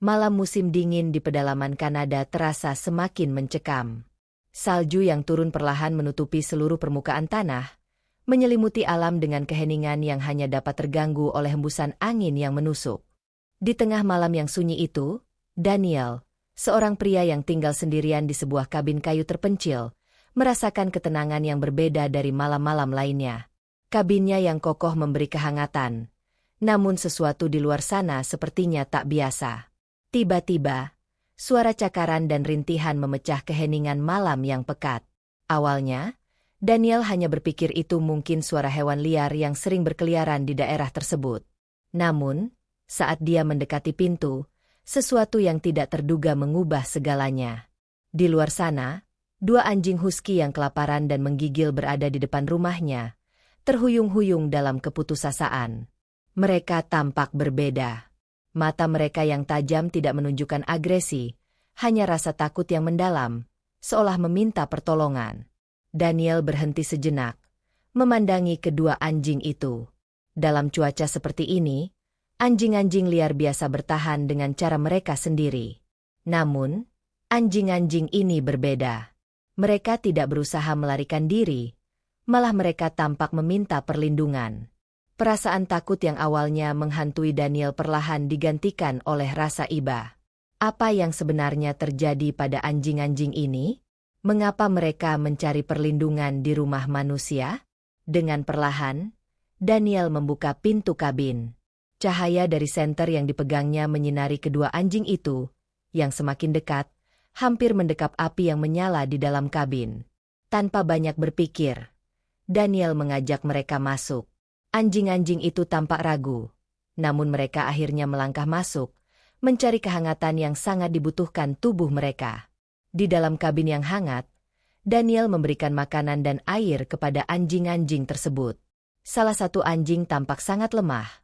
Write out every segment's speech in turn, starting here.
Malam musim dingin di pedalaman Kanada terasa semakin mencekam. Salju yang turun perlahan menutupi seluruh permukaan tanah, menyelimuti alam dengan keheningan yang hanya dapat terganggu oleh hembusan angin yang menusuk. Di tengah malam yang sunyi itu, Daniel, seorang pria yang tinggal sendirian di sebuah kabin kayu terpencil, merasakan ketenangan yang berbeda dari malam-malam lainnya. Kabinnya yang kokoh memberi kehangatan, namun sesuatu di luar sana sepertinya tak biasa. Tiba-tiba, suara cakaran dan rintihan memecah keheningan malam yang pekat. Awalnya, Daniel hanya berpikir itu mungkin suara hewan liar yang sering berkeliaran di daerah tersebut. Namun, saat dia mendekati pintu, sesuatu yang tidak terduga mengubah segalanya. Di luar sana, dua anjing husky yang kelaparan dan menggigil berada di depan rumahnya, terhuyung-huyung dalam keputusasaan. Mereka tampak berbeda. Mata mereka yang tajam tidak menunjukkan agresi, hanya rasa takut yang mendalam, seolah meminta pertolongan. Daniel berhenti sejenak, memandangi kedua anjing itu. Dalam cuaca seperti ini, anjing-anjing liar biasa bertahan dengan cara mereka sendiri. Namun, anjing-anjing ini berbeda. Mereka tidak berusaha melarikan diri, malah mereka tampak meminta perlindungan. Perasaan takut yang awalnya menghantui Daniel perlahan digantikan oleh rasa iba. Apa yang sebenarnya terjadi pada anjing-anjing ini? Mengapa mereka mencari perlindungan di rumah manusia? Dengan perlahan, Daniel membuka pintu kabin. Cahaya dari senter yang dipegangnya menyinari kedua anjing itu, yang semakin dekat, hampir mendekap api yang menyala di dalam kabin. Tanpa banyak berpikir, Daniel mengajak mereka masuk. Anjing-anjing itu tampak ragu, namun mereka akhirnya melangkah masuk, mencari kehangatan yang sangat dibutuhkan tubuh mereka. Di dalam kabin yang hangat, Daniel memberikan makanan dan air kepada anjing-anjing tersebut. Salah satu anjing tampak sangat lemah.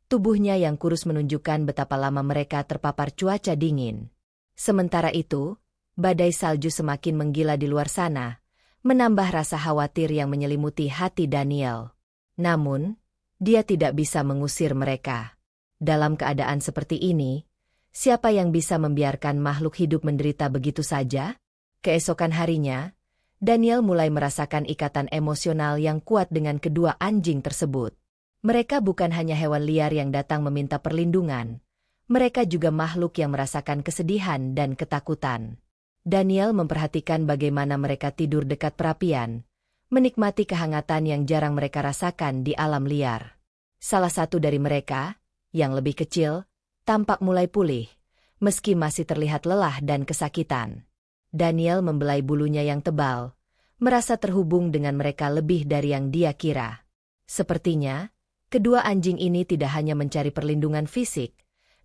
Tubuhnya yang kurus menunjukkan betapa lama mereka terpapar cuaca dingin. Sementara itu, badai salju semakin menggila di luar sana, menambah rasa khawatir yang menyelimuti hati Daniel. Namun, dia tidak bisa mengusir mereka. Dalam keadaan seperti ini, siapa yang bisa membiarkan makhluk hidup menderita begitu saja? Keesokan harinya, Daniel mulai merasakan ikatan emosional yang kuat dengan kedua anjing tersebut. Mereka bukan hanya hewan liar yang datang meminta perlindungan, mereka juga makhluk yang merasakan kesedihan dan ketakutan. Daniel memperhatikan bagaimana mereka tidur dekat perapian, menikmati kehangatan yang jarang mereka rasakan di alam liar. Salah satu dari mereka, yang lebih kecil, tampak mulai pulih, meski masih terlihat lelah dan kesakitan. Daniel membelai bulunya yang tebal, merasa terhubung dengan mereka lebih dari yang dia kira. Sepertinya, kedua anjing ini tidak hanya mencari perlindungan fisik,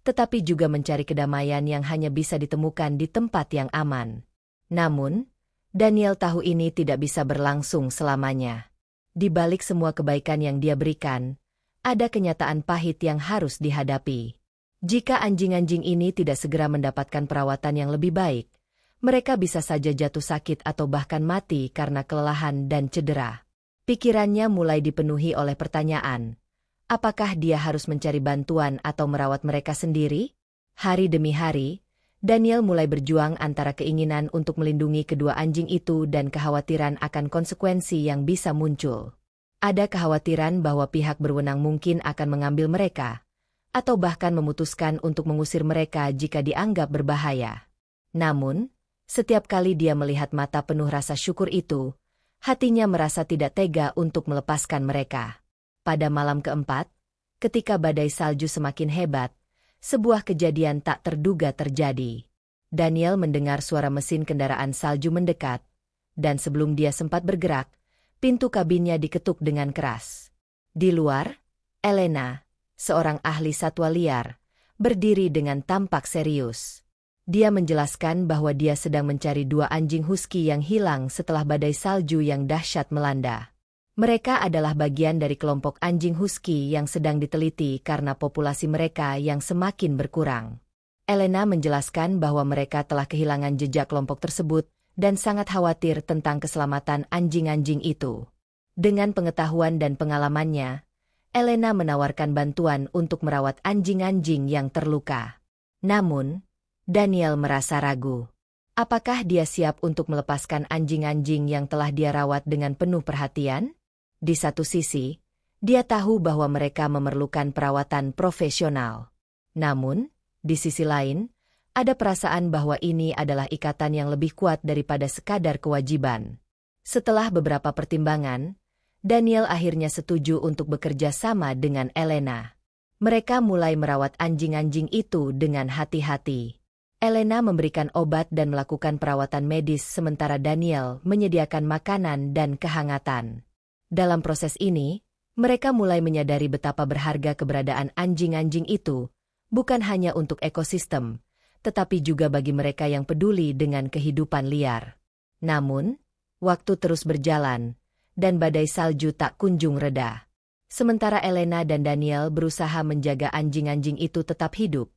tetapi juga mencari kedamaian yang hanya bisa ditemukan di tempat yang aman. Namun, Daniel tahu ini tidak bisa berlangsung selamanya. Di balik semua kebaikan yang dia berikan, ada kenyataan pahit yang harus dihadapi. Jika anjing-anjing ini tidak segera mendapatkan perawatan yang lebih baik, mereka bisa saja jatuh sakit atau bahkan mati karena kelelahan dan cedera. Pikirannya mulai dipenuhi oleh pertanyaan. Apakah dia harus mencari bantuan atau merawat mereka sendiri? Hari demi hari, Daniel mulai berjuang antara keinginan untuk melindungi kedua anjing itu dan kekhawatiran akan konsekuensi yang bisa muncul. Ada kekhawatiran bahwa pihak berwenang mungkin akan mengambil mereka, atau bahkan memutuskan untuk mengusir mereka jika dianggap berbahaya. Namun, setiap kali dia melihat mata penuh rasa syukur itu, hatinya merasa tidak tega untuk melepaskan mereka. Pada malam keempat, ketika badai salju semakin hebat, sebuah kejadian tak terduga terjadi. Daniel mendengar suara mesin kendaraan salju mendekat, dan sebelum dia sempat bergerak, pintu kabinnya diketuk dengan keras. Di luar, Elena, seorang ahli satwa liar, berdiri dengan tampak serius. Dia menjelaskan bahwa dia sedang mencari dua anjing husky yang hilang setelah badai salju yang dahsyat melanda. Mereka adalah bagian dari kelompok anjing husky yang sedang diteliti karena populasi mereka yang semakin berkurang. Elena menjelaskan bahwa mereka telah kehilangan jejak kelompok tersebut dan sangat khawatir tentang keselamatan anjing-anjing itu. Dengan pengetahuan dan pengalamannya, Elena menawarkan bantuan untuk merawat anjing-anjing yang terluka. Namun, Daniel merasa ragu. Apakah dia siap untuk melepaskan anjing-anjing yang telah dia rawat dengan penuh perhatian? Di satu sisi, dia tahu bahwa mereka memerlukan perawatan profesional. Namun, di sisi lain, ada perasaan bahwa ini adalah ikatan yang lebih kuat daripada sekadar kewajiban. Setelah beberapa pertimbangan, Daniel akhirnya setuju untuk bekerja sama dengan Elena. Mereka mulai merawat anjing-anjing itu dengan hati-hati. Elena memberikan obat dan melakukan perawatan medis sementara Daniel menyediakan makanan dan kehangatan. Dalam proses ini, mereka mulai menyadari betapa berharga keberadaan anjing-anjing itu, bukan hanya untuk ekosistem, tetapi juga bagi mereka yang peduli dengan kehidupan liar. Namun, waktu terus berjalan, dan badai salju tak kunjung reda. Sementara Elena dan Daniel berusaha menjaga anjing-anjing itu tetap hidup,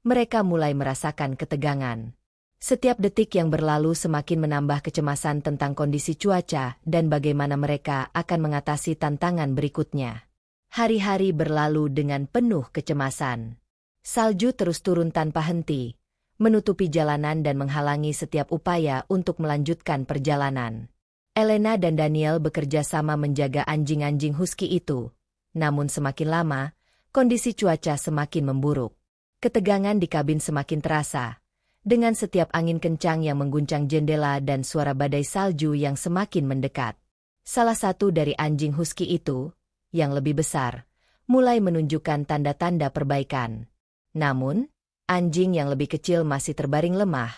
mereka mulai merasakan ketegangan. Setiap detik yang berlalu semakin menambah kecemasan tentang kondisi cuaca dan bagaimana mereka akan mengatasi tantangan berikutnya. Hari-hari berlalu dengan penuh kecemasan. Salju terus turun tanpa henti, menutupi jalanan dan menghalangi setiap upaya untuk melanjutkan perjalanan. Elena dan Daniel bekerja sama menjaga anjing-anjing husky itu. Namun semakin lama, kondisi cuaca semakin memburuk. Ketegangan di kabin semakin terasa, dengan setiap angin kencang yang mengguncang jendela dan suara badai salju yang semakin mendekat. Salah satu dari anjing husky itu, yang lebih besar, mulai menunjukkan tanda-tanda perbaikan. Namun, anjing yang lebih kecil masih terbaring lemah.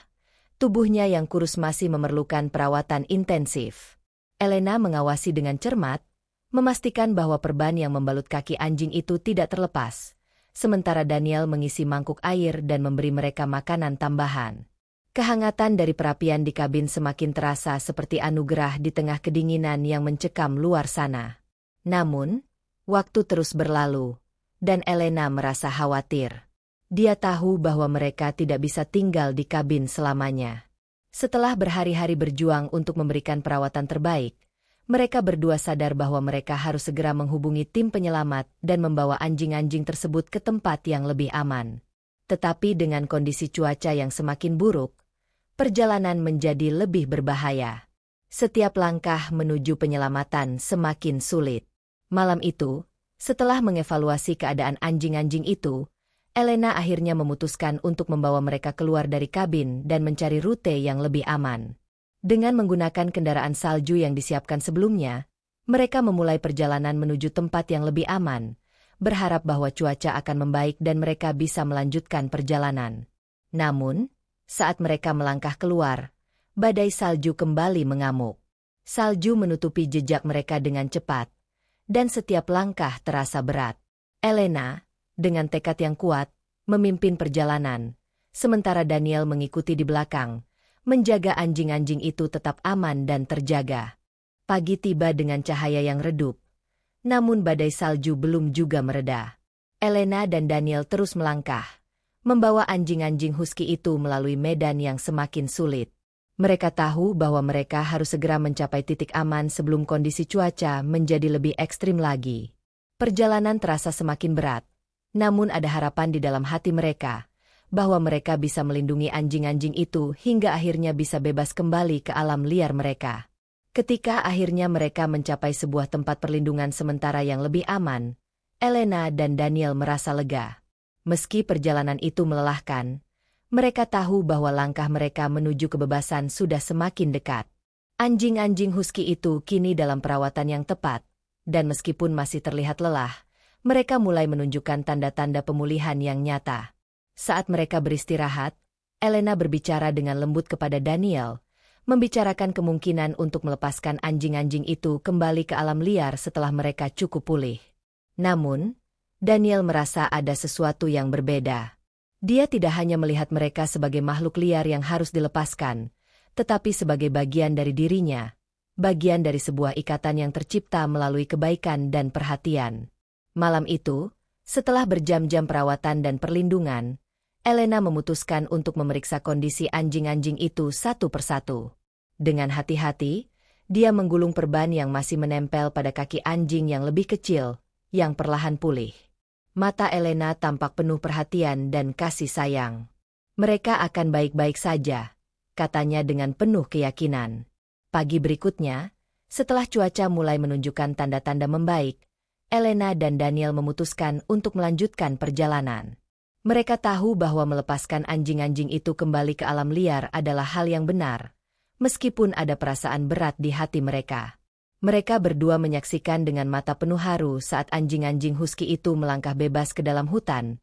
Tubuhnya yang kurus masih memerlukan perawatan intensif. Elena mengawasi dengan cermat, memastikan bahwa perban yang membalut kaki anjing itu tidak terlepas. Sementara Daniel mengisi mangkuk air dan memberi mereka makanan tambahan. Kehangatan dari perapian di kabin semakin terasa seperti anugerah di tengah kedinginan yang mencekam luar sana. Namun, waktu terus berlalu, dan Elena merasa khawatir. Dia tahu bahwa mereka tidak bisa tinggal di kabin selamanya. Setelah berhari-hari berjuang untuk memberikan perawatan terbaik, mereka berdua sadar bahwa mereka harus segera menghubungi tim penyelamat dan membawa anjing-anjing tersebut ke tempat yang lebih aman. Tetapi dengan kondisi cuaca yang semakin buruk, perjalanan menjadi lebih berbahaya. Setiap langkah menuju penyelamatan semakin sulit. Malam itu, setelah mengevaluasi keadaan anjing-anjing itu, Elena akhirnya memutuskan untuk membawa mereka keluar dari kabin dan mencari rute yang lebih aman. Dengan menggunakan kendaraan salju yang disiapkan sebelumnya, mereka memulai perjalanan menuju tempat yang lebih aman, berharap bahwa cuaca akan membaik dan mereka bisa melanjutkan perjalanan. Namun, saat mereka melangkah keluar, badai salju kembali mengamuk. Salju menutupi jejak mereka dengan cepat, dan setiap langkah terasa berat. Elena, dengan tekad yang kuat, memimpin perjalanan, sementara Daniel mengikuti di belakang, menjaga anjing-anjing itu tetap aman dan terjaga. Pagi tiba dengan cahaya yang redup, namun badai salju belum juga mereda. Elena dan Daniel terus melangkah, membawa anjing-anjing husky itu melalui medan yang semakin sulit. Mereka tahu bahwa mereka harus segera mencapai titik aman sebelum kondisi cuaca menjadi lebih ekstrim lagi. Perjalanan terasa semakin berat, namun ada harapan di dalam hati mereka, bahwa mereka bisa melindungi anjing-anjing itu hingga akhirnya bisa bebas kembali ke alam liar mereka. Ketika akhirnya mereka mencapai sebuah tempat perlindungan sementara yang lebih aman, Elena dan Daniel merasa lega. Meski perjalanan itu melelahkan, mereka tahu bahwa langkah mereka menuju kebebasan sudah semakin dekat. Anjing-anjing husky itu kini dalam perawatan yang tepat, dan meskipun masih terlihat lelah, mereka mulai menunjukkan tanda-tanda pemulihan yang nyata. Saat mereka beristirahat, Elena berbicara dengan lembut kepada Daniel, membicarakan kemungkinan untuk melepaskan anjing-anjing itu kembali ke alam liar setelah mereka cukup pulih. Namun, Daniel merasa ada sesuatu yang berbeda. Dia tidak hanya melihat mereka sebagai makhluk liar yang harus dilepaskan, tetapi sebagai bagian dari dirinya, bagian dari sebuah ikatan yang tercipta melalui kebaikan dan perhatian. Malam itu, setelah berjam-jam perawatan dan perlindungan, Elena memutuskan untuk memeriksa kondisi anjing-anjing itu satu persatu. Dengan hati-hati, dia menggulung perban yang masih menempel pada kaki anjing yang lebih kecil, yang perlahan pulih. Mata Elena tampak penuh perhatian dan kasih sayang. Mereka akan baik-baik saja, katanya dengan penuh keyakinan. Pagi berikutnya, setelah cuaca mulai menunjukkan tanda-tanda membaik, Elena dan Daniel memutuskan untuk melanjutkan perjalanan. Mereka tahu bahwa melepaskan anjing-anjing itu kembali ke alam liar adalah hal yang benar, meskipun ada perasaan berat di hati mereka. Mereka berdua menyaksikan dengan mata penuh haru saat anjing-anjing husky itu melangkah bebas ke dalam hutan,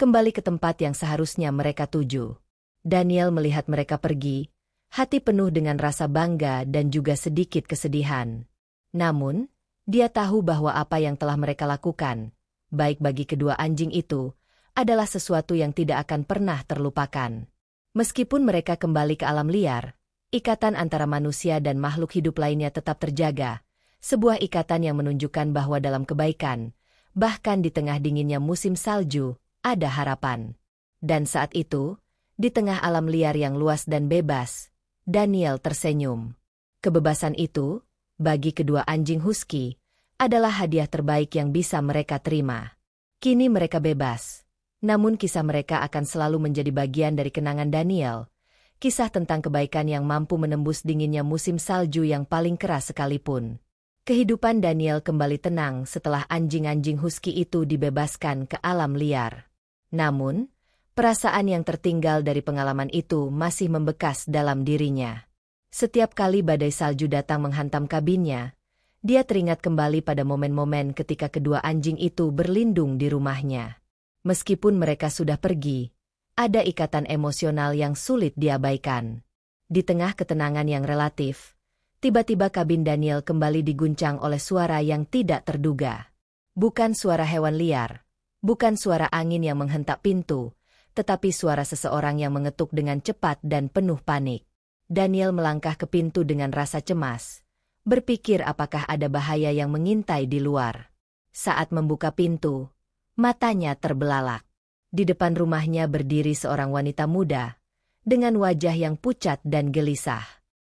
kembali ke tempat yang seharusnya mereka tuju. Daniel melihat mereka pergi, hati penuh dengan rasa bangga dan juga sedikit kesedihan. Namun, dia tahu bahwa apa yang telah mereka lakukan, baik bagi kedua anjing itu, adalah sesuatu yang tidak akan pernah terlupakan. Meskipun mereka kembali ke alam liar, ikatan antara manusia dan makhluk hidup lainnya tetap terjaga, sebuah ikatan yang menunjukkan bahwa dalam kebaikan, bahkan di tengah dinginnya musim salju, ada harapan. Dan saat itu, di tengah alam liar yang luas dan bebas, Daniel tersenyum. Kebebasan itu, bagi kedua anjing husky, adalah hadiah terbaik yang bisa mereka terima. Kini mereka bebas, namun kisah mereka akan selalu menjadi bagian dari kenangan Daniel. Kisah tentang kebaikan yang mampu menembus dinginnya musim salju yang paling keras sekalipun. Kehidupan Daniel kembali tenang setelah anjing-anjing husky itu dibebaskan ke alam liar. Namun, perasaan yang tertinggal dari pengalaman itu masih membekas dalam dirinya. Setiap kali badai salju datang menghantam kabinnya, dia teringat kembali pada momen-momen ketika kedua anjing itu berlindung di rumahnya. Meskipun mereka sudah pergi, ada ikatan emosional yang sulit diabaikan. Di tengah ketenangan yang relatif, tiba-tiba kabin Daniel kembali diguncang oleh suara yang tidak terduga. Bukan suara hewan liar, bukan suara angin yang menghentak pintu, tetapi suara seseorang yang mengetuk dengan cepat dan penuh panik. Daniel melangkah ke pintu dengan rasa cemas, berpikir apakah ada bahaya yang mengintai di luar. Saat membuka pintu, matanya terbelalak. Di depan rumahnya berdiri seorang wanita muda, dengan wajah yang pucat dan gelisah.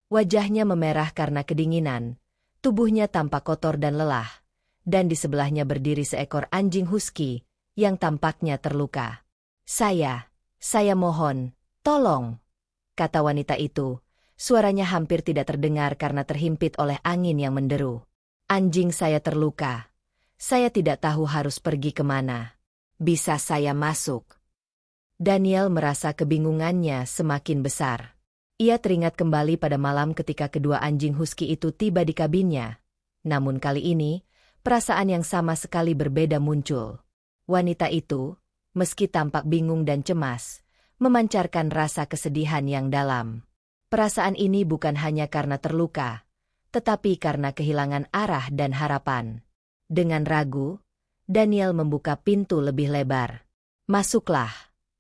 Wajahnya memerah karena kedinginan, tubuhnya tampak kotor dan lelah, dan di sebelahnya berdiri seekor anjing husky, yang tampaknya terluka. Saya mohon, tolong, kata wanita itu, suaranya hampir tidak terdengar karena terhimpit oleh angin yang menderu. Anjing saya terluka, saya tidak tahu harus pergi kemana. Bisa saya masuk? Daniel merasa kebingungannya semakin besar. Ia teringat kembali pada malam ketika kedua anjing husky itu tiba di kabinnya. Namun kali ini, perasaan yang sama sekali berbeda muncul. Wanita itu, meski tampak bingung dan cemas, memancarkan rasa kesedihan yang dalam. Perasaan ini bukan hanya karena terluka, tetapi karena kehilangan arah dan harapan. Dengan ragu, Daniel membuka pintu lebih lebar. Masuklah,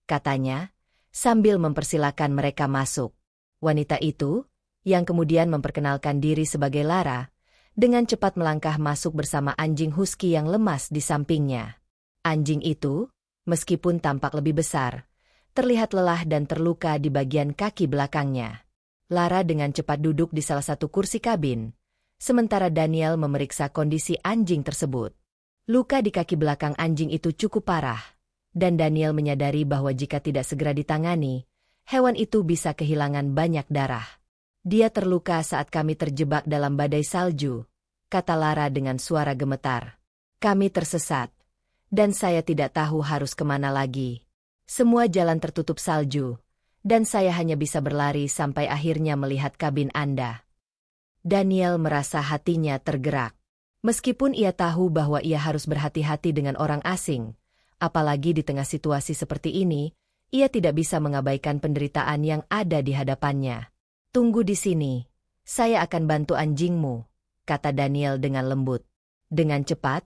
katanya, sambil mempersilakan mereka masuk. Wanita itu, yang kemudian memperkenalkan diri sebagai Lara, dengan cepat melangkah masuk bersama anjing husky yang lemas di sampingnya. Anjing itu, meskipun tampak lebih besar, terlihat lelah dan terluka di bagian kaki belakangnya. Lara dengan cepat duduk di salah satu kursi kabin, sementara Daniel memeriksa kondisi anjing tersebut. Luka di kaki belakang anjing itu cukup parah, dan Daniel menyadari bahwa jika tidak segera ditangani, hewan itu bisa kehilangan banyak darah. Dia terluka saat kami terjebak dalam badai salju, kata Lara dengan suara gemetar. Kami tersesat, dan saya tidak tahu harus kemana lagi. Semua jalan tertutup salju, dan saya hanya bisa berlari sampai akhirnya melihat kabin Anda. Daniel merasa hatinya tergerak. Meskipun ia tahu bahwa ia harus berhati-hati dengan orang asing, apalagi di tengah situasi seperti ini, ia tidak bisa mengabaikan penderitaan yang ada di hadapannya. Tunggu di sini, saya akan bantu anjingmu, kata Daniel dengan lembut. Dengan cepat,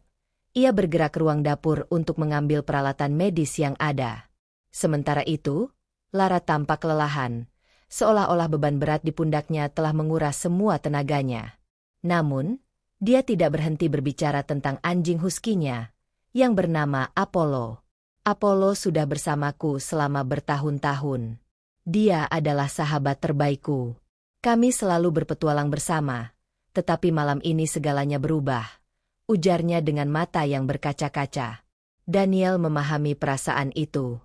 ia bergerak ke ruang dapur untuk mengambil peralatan medis yang ada. Sementara itu, Lara tampak kelelahan, seolah-olah beban berat di pundaknya telah menguras semua tenaganya. Namun, dia tidak berhenti berbicara tentang anjing husky-nya, yang bernama Apollo. Apollo sudah bersamaku selama bertahun-tahun. Dia adalah sahabat terbaikku. Kami selalu berpetualang bersama, tetapi malam ini segalanya berubah, ujarnya dengan mata yang berkaca-kaca. Daniel memahami perasaan itu.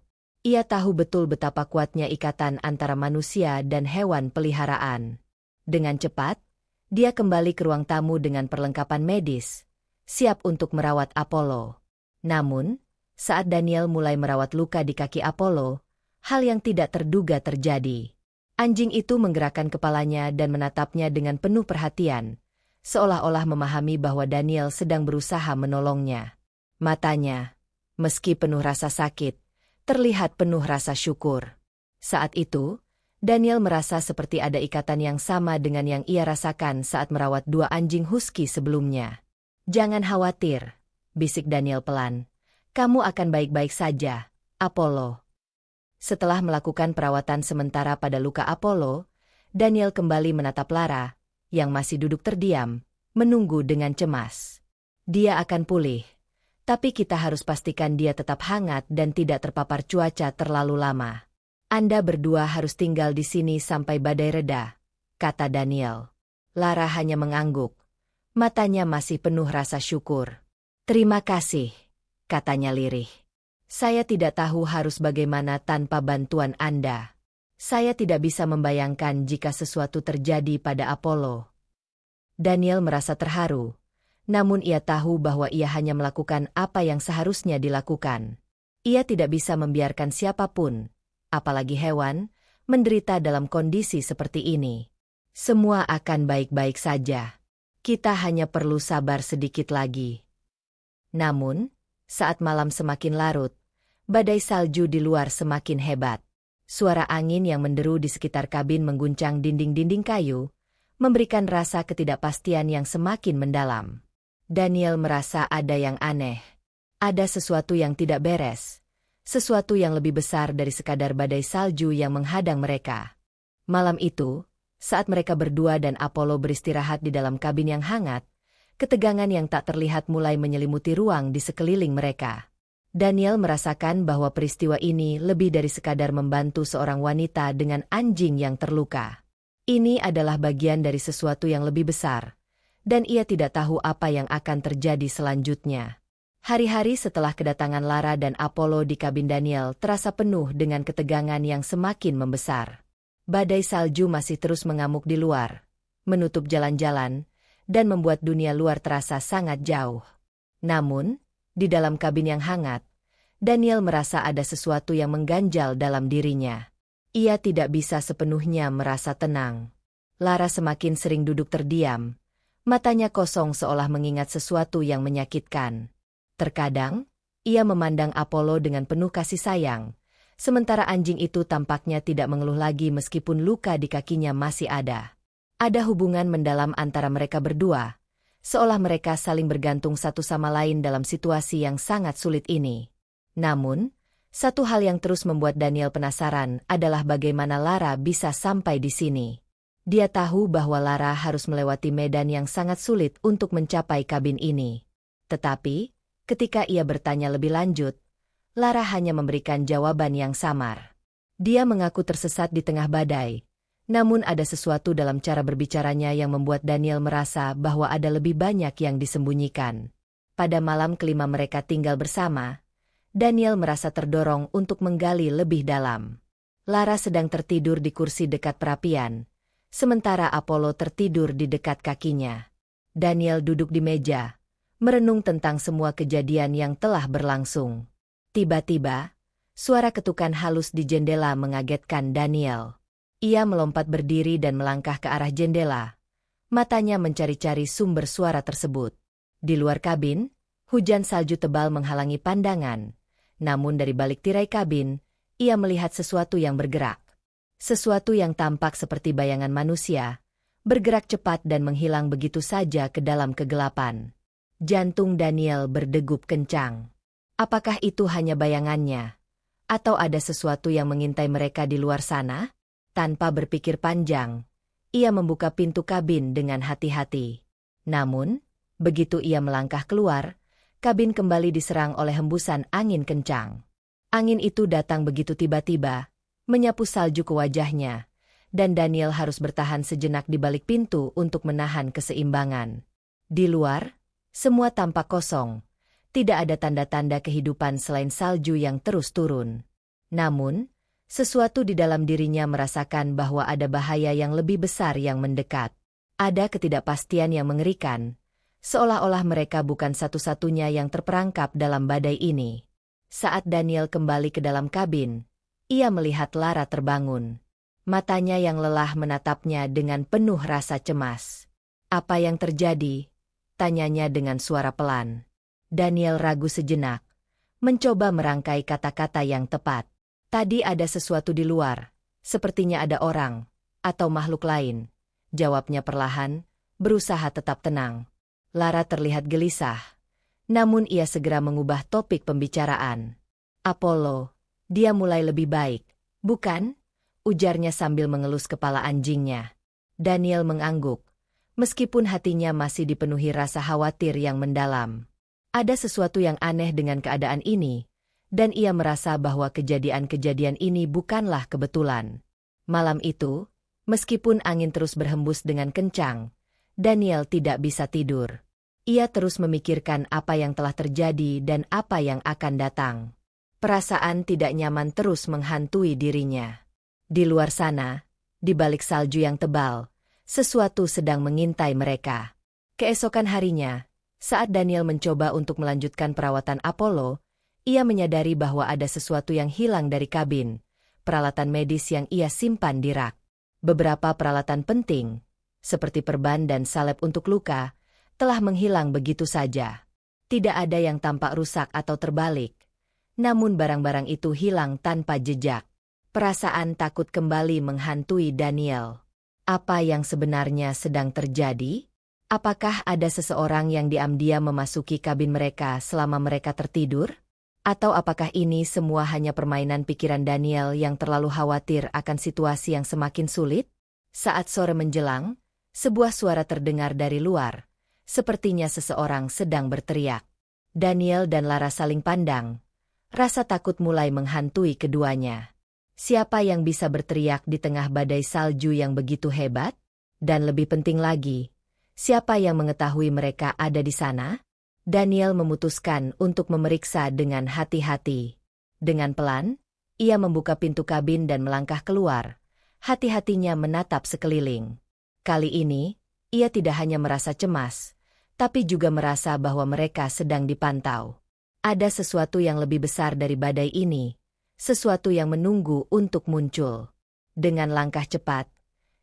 Ia tahu betul betapa kuatnya ikatan antara manusia dan hewan peliharaan. Dengan cepat, dia kembali ke ruang tamu dengan perlengkapan medis, siap untuk merawat Apollo. Namun, saat Daniel mulai merawat luka di kaki Apollo, hal yang tidak terduga terjadi. Anjing itu menggerakkan kepalanya dan menatapnya dengan penuh perhatian, seolah-olah memahami bahwa Daniel sedang berusaha menolongnya. Matanya, meski penuh rasa sakit, terlihat penuh rasa syukur. Saat itu, Daniel merasa seperti ada ikatan yang sama dengan yang ia rasakan saat merawat dua anjing husky sebelumnya. "Jangan khawatir," bisik Daniel pelan. "Kamu akan baik-baik saja, Apollo." Setelah melakukan perawatan sementara pada luka Apollo, Daniel kembali menatap Lara, yang masih duduk terdiam, menunggu dengan cemas. "Dia akan pulih, tapi kita harus pastikan dia tetap hangat dan tidak terpapar cuaca terlalu lama. Anda berdua harus tinggal di sini sampai badai reda," kata Daniel. Lara hanya mengangguk. Matanya masih penuh rasa syukur. "Terima kasih," katanya lirih. "Saya tidak tahu harus bagaimana tanpa bantuan Anda. Saya tidak bisa membayangkan jika sesuatu terjadi pada Apollo." Daniel merasa terharu, namun ia tahu bahwa ia hanya melakukan apa yang seharusnya dilakukan. Ia tidak bisa membiarkan siapapun, apalagi hewan, menderita dalam kondisi seperti ini. "Semua akan baik-baik saja. Kita hanya perlu sabar sedikit lagi." Namun, saat malam semakin larut, badai salju di luar semakin hebat. Suara angin yang menderu di sekitar kabin mengguncang dinding-dinding kayu, memberikan rasa ketidakpastian yang semakin mendalam. Daniel merasa ada yang aneh. Ada sesuatu yang tidak beres. Sesuatu yang lebih besar dari sekadar badai salju yang menghadang mereka. Malam itu, saat mereka berdua dan Apollo beristirahat di dalam kabin yang hangat, ketegangan yang tak terlihat mulai menyelimuti ruang di sekeliling mereka. Daniel merasakan bahwa peristiwa ini lebih dari sekadar membantu seorang wanita dengan anjing yang terluka. Ini adalah bagian dari sesuatu yang lebih besar, dan ia tidak tahu apa yang akan terjadi selanjutnya. Hari-hari setelah kedatangan Lara dan Apollo di kabin Daniel terasa penuh dengan ketegangan yang semakin membesar. Badai salju masih terus mengamuk di luar, menutup jalan-jalan, dan membuat dunia luar terasa sangat jauh. Namun, di dalam kabin yang hangat, Daniel merasa ada sesuatu yang mengganjal dalam dirinya. Ia tidak bisa sepenuhnya merasa tenang. Lara semakin sering duduk terdiam, matanya kosong seolah mengingat sesuatu yang menyakitkan. Terkadang, ia memandang Apollo dengan penuh kasih sayang, sementara anjing itu tampaknya tidak mengeluh lagi meskipun luka di kakinya masih ada. Ada hubungan mendalam antara mereka berdua, seolah mereka saling bergantung satu sama lain dalam situasi yang sangat sulit ini. Namun, satu hal yang terus membuat Daniel penasaran adalah bagaimana Lara bisa sampai di sini. Dia tahu bahwa Lara harus melewati medan yang sangat sulit untuk mencapai kabin ini. Tetapi, ketika ia bertanya lebih lanjut, Lara hanya memberikan jawaban yang samar. Dia mengaku tersesat di tengah badai, namun ada sesuatu dalam cara berbicaranya yang membuat Daniel merasa bahwa ada lebih banyak yang disembunyikan. Pada malam kelima mereka tinggal bersama, Daniel merasa terdorong untuk menggali lebih dalam. Lara sedang tertidur di kursi dekat perapian, sementara Apollo tertidur di dekat kakinya. Daniel duduk di meja, merenung tentang semua kejadian yang telah berlangsung. Tiba-tiba, suara ketukan halus di jendela mengagetkan Daniel. Ia melompat berdiri dan melangkah ke arah jendela. Matanya mencari-cari sumber suara tersebut. Di luar kabin, hujan salju tebal menghalangi pandangan. Namun dari balik tirai kabin, ia melihat sesuatu yang bergerak. Sesuatu yang tampak seperti bayangan manusia, bergerak cepat dan menghilang begitu saja ke dalam kegelapan. Jantung Daniel berdegup kencang. Apakah itu hanya bayangannya? Atau ada sesuatu yang mengintai mereka di luar sana? Tanpa berpikir panjang, ia membuka pintu kabin dengan hati-hati. Namun, begitu ia melangkah keluar, kabin kembali diserang oleh hembusan angin kencang. Angin itu datang begitu tiba-tiba, menyapu salju ke wajahnya, dan Daniel harus bertahan sejenak di balik pintu untuk menahan keseimbangan. Di luar, semua tampak kosong, Tidak ada tanda-tanda kehidupan selain salju yang terus turun. Namun, sesuatu di dalam dirinya merasakan bahwa ada bahaya yang lebih besar yang mendekat. Ada ketidakpastian yang mengerikan, seolah-olah mereka bukan satu-satunya yang terperangkap dalam badai ini. Saat Daniel kembali ke dalam kabin, ia melihat Lara terbangun. Matanya yang lelah menatapnya dengan penuh rasa cemas. "Apa yang terjadi?" tanyanya dengan suara pelan. Daniel ragu sejenak, mencoba merangkai kata-kata yang tepat. "Tadi ada sesuatu di luar, sepertinya ada orang, atau makhluk lain," jawabnya perlahan, berusaha tetap tenang. Lara terlihat gelisah, namun ia segera mengubah topik pembicaraan. "Apollo, dia mulai lebih baik, bukan?" ujarnya sambil mengelus kepala anjingnya. Daniel mengangguk, meskipun hatinya masih dipenuhi rasa khawatir yang mendalam. Ada sesuatu yang aneh dengan keadaan ini, dan ia merasa bahwa kejadian-kejadian ini bukanlah kebetulan. Malam itu, meskipun angin terus berhembus dengan kencang, Daniel tidak bisa tidur. Ia terus memikirkan apa yang telah terjadi dan apa yang akan datang. Perasaan tidak nyaman terus menghantui dirinya. Di luar sana, di balik salju yang tebal, sesuatu sedang mengintai mereka. Keesokan harinya, saat Daniel mencoba untuk melanjutkan perawatan Apollo, ia menyadari bahwa ada sesuatu yang hilang dari kabin, peralatan medis yang ia simpan di rak. Beberapa peralatan penting, seperti perban dan salep untuk luka, telah menghilang begitu saja. Tidak ada yang tampak rusak atau terbalik, namun barang-barang itu hilang tanpa jejak. Perasaan takut kembali menghantui Daniel. Apa yang sebenarnya sedang terjadi? Apakah ada seseorang yang diam-diam memasuki kabin mereka selama mereka tertidur? Atau apakah ini semua hanya permainan pikiran Daniel yang terlalu khawatir akan situasi yang semakin sulit? Saat sore menjelang, sebuah suara terdengar dari luar. Sepertinya seseorang sedang berteriak. Daniel dan Lara saling pandang. Rasa takut mulai menghantui keduanya. Siapa yang bisa berteriak di tengah badai salju yang begitu hebat? Dan lebih penting lagi, siapa yang mengetahui mereka ada di sana? Daniel memutuskan untuk memeriksa dengan hati-hati. Dengan pelan, ia membuka pintu kabin dan melangkah keluar. Hati-hatinya menatap sekeliling. Kali ini, ia tidak hanya merasa cemas, tapi juga merasa bahwa mereka sedang dipantau. Ada sesuatu yang lebih besar dari badai ini. Sesuatu yang menunggu untuk muncul. Dengan langkah cepat,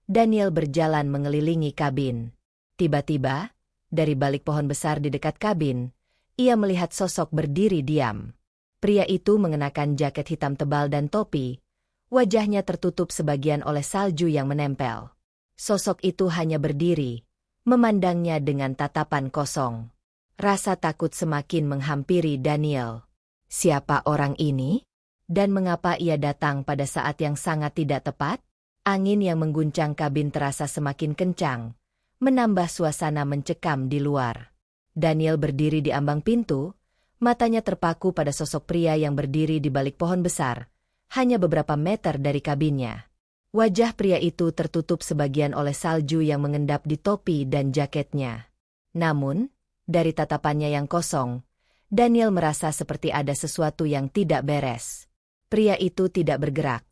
Daniel berjalan mengelilingi kabin. Tiba-tiba, dari balik pohon besar di dekat kabin, ia melihat sosok berdiri diam. Pria itu mengenakan jaket hitam tebal dan topi, wajahnya tertutup sebagian oleh salju yang menempel. Sosok itu hanya berdiri, memandangnya dengan tatapan kosong. Rasa takut semakin menghampiri Daniel. Siapa orang ini? Dan mengapa ia datang pada saat yang sangat tidak tepat? Angin yang mengguncang kabin terasa semakin kencang, menambah suasana mencekam di luar. Daniel berdiri di ambang pintu, matanya terpaku pada sosok pria yang berdiri di balik pohon besar, hanya beberapa meter dari kabinnya. Wajah pria itu tertutup sebagian oleh salju yang mengendap di topi dan jaketnya. Namun, dari tatapannya yang kosong, Daniel merasa seperti ada sesuatu yang tidak beres. Pria itu tidak bergerak,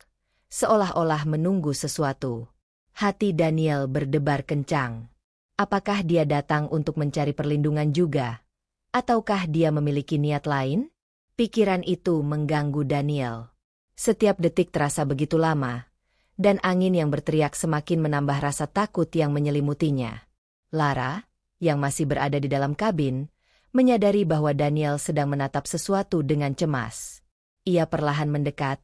seolah-olah menunggu sesuatu. Hati Daniel berdebar kencang. Apakah dia datang untuk mencari perlindungan juga? Ataukah dia memiliki niat lain? Pikiran itu mengganggu Daniel. Setiap detik terasa begitu lama, dan angin yang berteriak semakin menambah rasa takut yang menyelimutinya. Lara, yang masih berada di dalam kabin, menyadari bahwa Daniel sedang menatap sesuatu dengan cemas. Ia perlahan mendekat,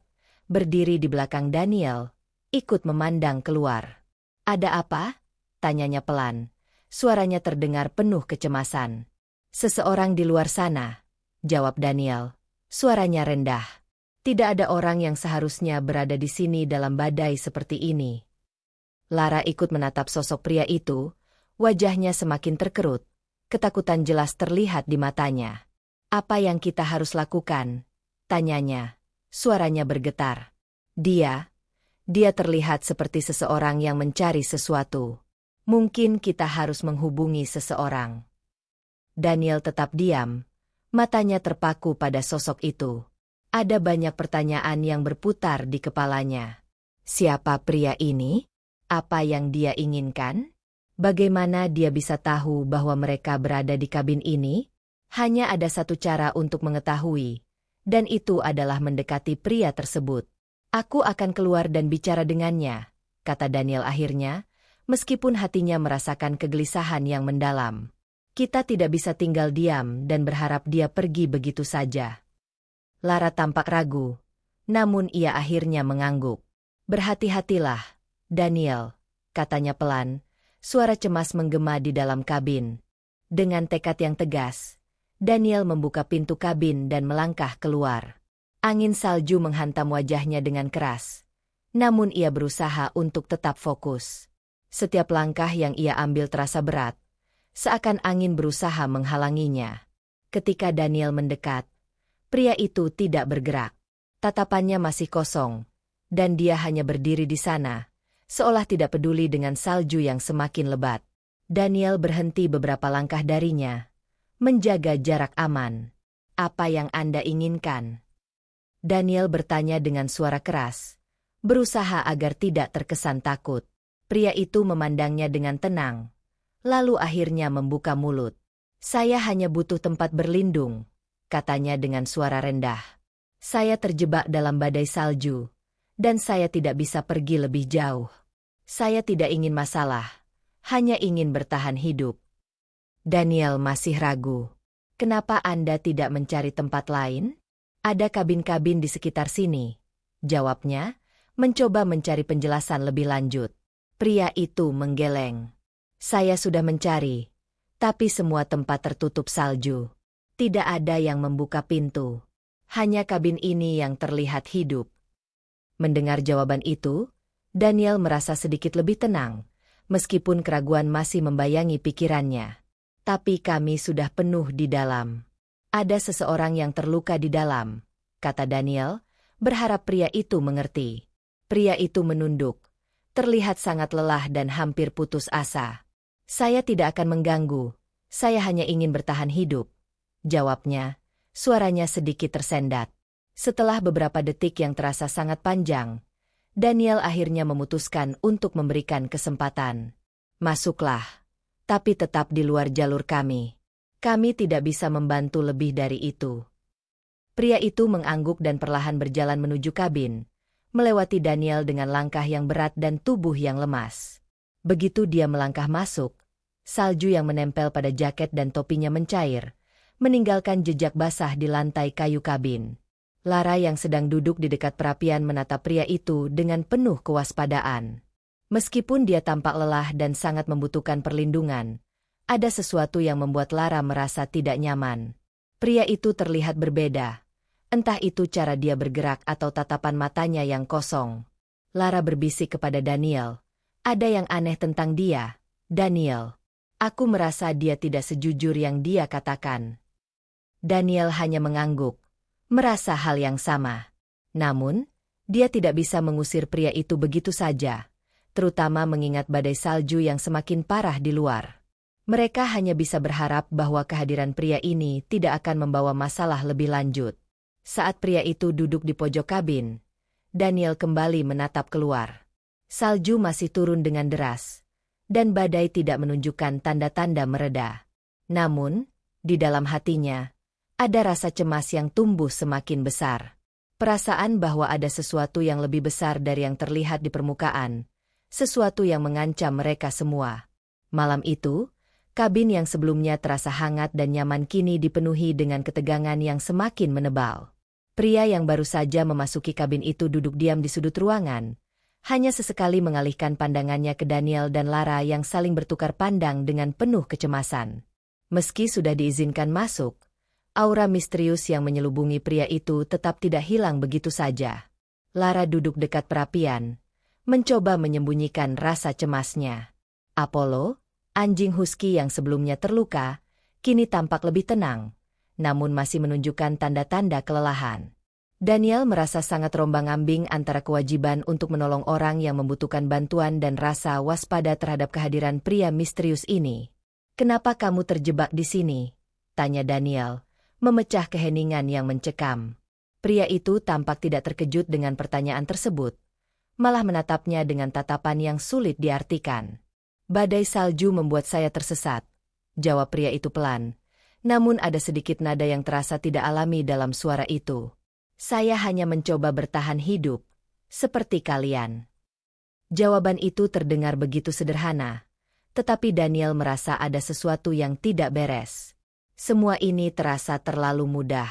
berdiri di belakang Daniel, ikut memandang keluar. "Ada apa?" tanyanya pelan. Suaranya terdengar penuh kecemasan. "Seseorang di luar sana," jawab Daniel. Suaranya rendah. "Tidak ada orang yang seharusnya berada di sini dalam badai seperti ini." Lara ikut menatap sosok pria itu, wajahnya semakin terkerut. Ketakutan jelas terlihat di matanya. "Apa yang kita harus lakukan?" tanyanya. Suaranya bergetar. Dia terlihat seperti seseorang yang mencari sesuatu. "Mungkin kita harus menghubungi seseorang." Daniel tetap diam, Matanya terpaku pada sosok itu. Ada banyak pertanyaan yang berputar di kepalanya. Siapa pria ini? Apa yang dia inginkan? Bagaimana dia bisa tahu bahwa mereka berada di kabin ini? Hanya ada satu cara untuk mengetahui, dan itu adalah mendekati pria tersebut. Aku akan keluar dan bicara dengannya, kata Daniel akhirnya, meskipun hatinya merasakan kegelisahan yang mendalam. Kita tidak bisa tinggal diam dan berharap dia pergi begitu saja. Lara tampak ragu, namun ia akhirnya mengangguk. Berhati-hatilah, Daniel, katanya pelan, suara cemas menggema di dalam kabin. Dengan tekad yang tegas, Daniel membuka pintu kabin dan melangkah keluar. Angin salju menghantam wajahnya dengan keras, namun ia berusaha untuk tetap fokus. Setiap langkah yang ia ambil terasa berat, seakan angin berusaha menghalanginya. Ketika Daniel mendekat, pria itu tidak bergerak. Tatapannya masih kosong, dan dia hanya berdiri di sana, seolah tidak peduli dengan salju yang semakin lebat. Daniel berhenti beberapa langkah darinya, menjaga jarak aman. Apa yang Anda inginkan? Daniel bertanya dengan suara keras, berusaha agar tidak terkesan takut. Pria itu memandangnya dengan tenang, lalu akhirnya membuka mulut. Saya hanya butuh tempat berlindung, katanya dengan suara rendah. Saya terjebak dalam badai salju, dan saya tidak bisa pergi lebih jauh. Saya tidak ingin masalah, hanya ingin bertahan hidup. Daniel masih ragu. Kenapa Anda tidak mencari tempat lain? Ada kabin-kabin di sekitar sini, jawabnya, mencoba mencari penjelasan lebih lanjut. Pria itu menggeleng. Saya sudah mencari, tapi semua tempat tertutup salju. Tidak ada yang membuka pintu. Hanya kabin ini yang terlihat hidup. Mendengar jawaban itu, Daniel merasa sedikit lebih tenang, meskipun keraguan masih membayangi pikirannya. Tapi kami sudah penuh di dalam. Ada seseorang yang terluka di dalam, kata Daniel, berharap pria itu mengerti. Pria itu menunduk, terlihat sangat lelah dan hampir putus asa. Saya tidak akan mengganggu, saya hanya ingin bertahan hidup, jawabnya, suaranya sedikit tersendat. Setelah beberapa detik yang terasa sangat panjang, Daniel akhirnya memutuskan untuk memberikan kesempatan. Masuklah, tapi tetap di luar jalur kami. Kami tidak bisa membantu lebih dari itu. Pria itu mengangguk dan perlahan berjalan menuju kabin, melewati Daniel dengan langkah yang berat dan tubuh yang lemas. Begitu dia melangkah masuk, salju yang menempel pada jaket dan topinya mencair, meninggalkan jejak basah di lantai kayu kabin. Lara yang sedang duduk di dekat perapian menatap pria itu dengan penuh kewaspadaan. Meskipun dia tampak lelah dan sangat membutuhkan perlindungan, ada sesuatu yang membuat Lara merasa tidak nyaman. Pria itu terlihat berbeda. Entah itu cara dia bergerak atau tatapan matanya yang kosong. Lara berbisik kepada Daniel. Ada yang aneh tentang dia, Daniel. Aku merasa dia tidak sejujur yang dia katakan. Daniel hanya mengangguk, merasa hal yang sama. Namun, dia tidak bisa mengusir pria itu begitu saja, terutama mengingat badai salju yang semakin parah di luar. Mereka hanya bisa berharap bahwa kehadiran pria ini tidak akan membawa masalah lebih lanjut. Saat pria itu duduk di pojok kabin, Daniel kembali menatap keluar. Salju masih turun dengan deras, dan badai tidak menunjukkan tanda-tanda mereda. Namun, di dalam hatinya, ada rasa cemas yang tumbuh semakin besar. Perasaan bahwa ada sesuatu yang lebih besar dari yang terlihat di permukaan, sesuatu yang mengancam mereka semua. Malam itu, kabin yang sebelumnya terasa hangat dan nyaman kini dipenuhi dengan ketegangan yang semakin menebal. Pria yang baru saja memasuki kabin itu duduk diam di sudut ruangan, hanya sesekali mengalihkan pandangannya ke Daniel dan Lara yang saling bertukar pandang dengan penuh kecemasan. Meski sudah diizinkan masuk, aura misterius yang menyelubungi pria itu tetap tidak hilang begitu saja. Lara duduk dekat perapian, mencoba menyembunyikan rasa cemasnya. Apollo, anjing husky yang sebelumnya terluka, kini tampak lebih tenang, namun masih menunjukkan tanda-tanda kelelahan. Daniel merasa sangat rombang-ambing antara kewajiban untuk menolong orang yang membutuhkan bantuan dan rasa waspada terhadap kehadiran pria misterius ini. Kenapa kamu terjebak di sini? Tanya Daniel, memecah keheningan yang mencekam. Pria itu tampak tidak terkejut dengan pertanyaan tersebut, malah menatapnya dengan tatapan yang sulit diartikan. "Badai salju membuat saya tersesat," jawab pria itu pelan, namun ada sedikit nada yang terasa tidak alami dalam suara itu. "Saya hanya mencoba bertahan hidup, seperti kalian." Jawaban itu terdengar begitu sederhana, tetapi Daniel merasa ada sesuatu yang tidak beres. Semua ini terasa terlalu mudah.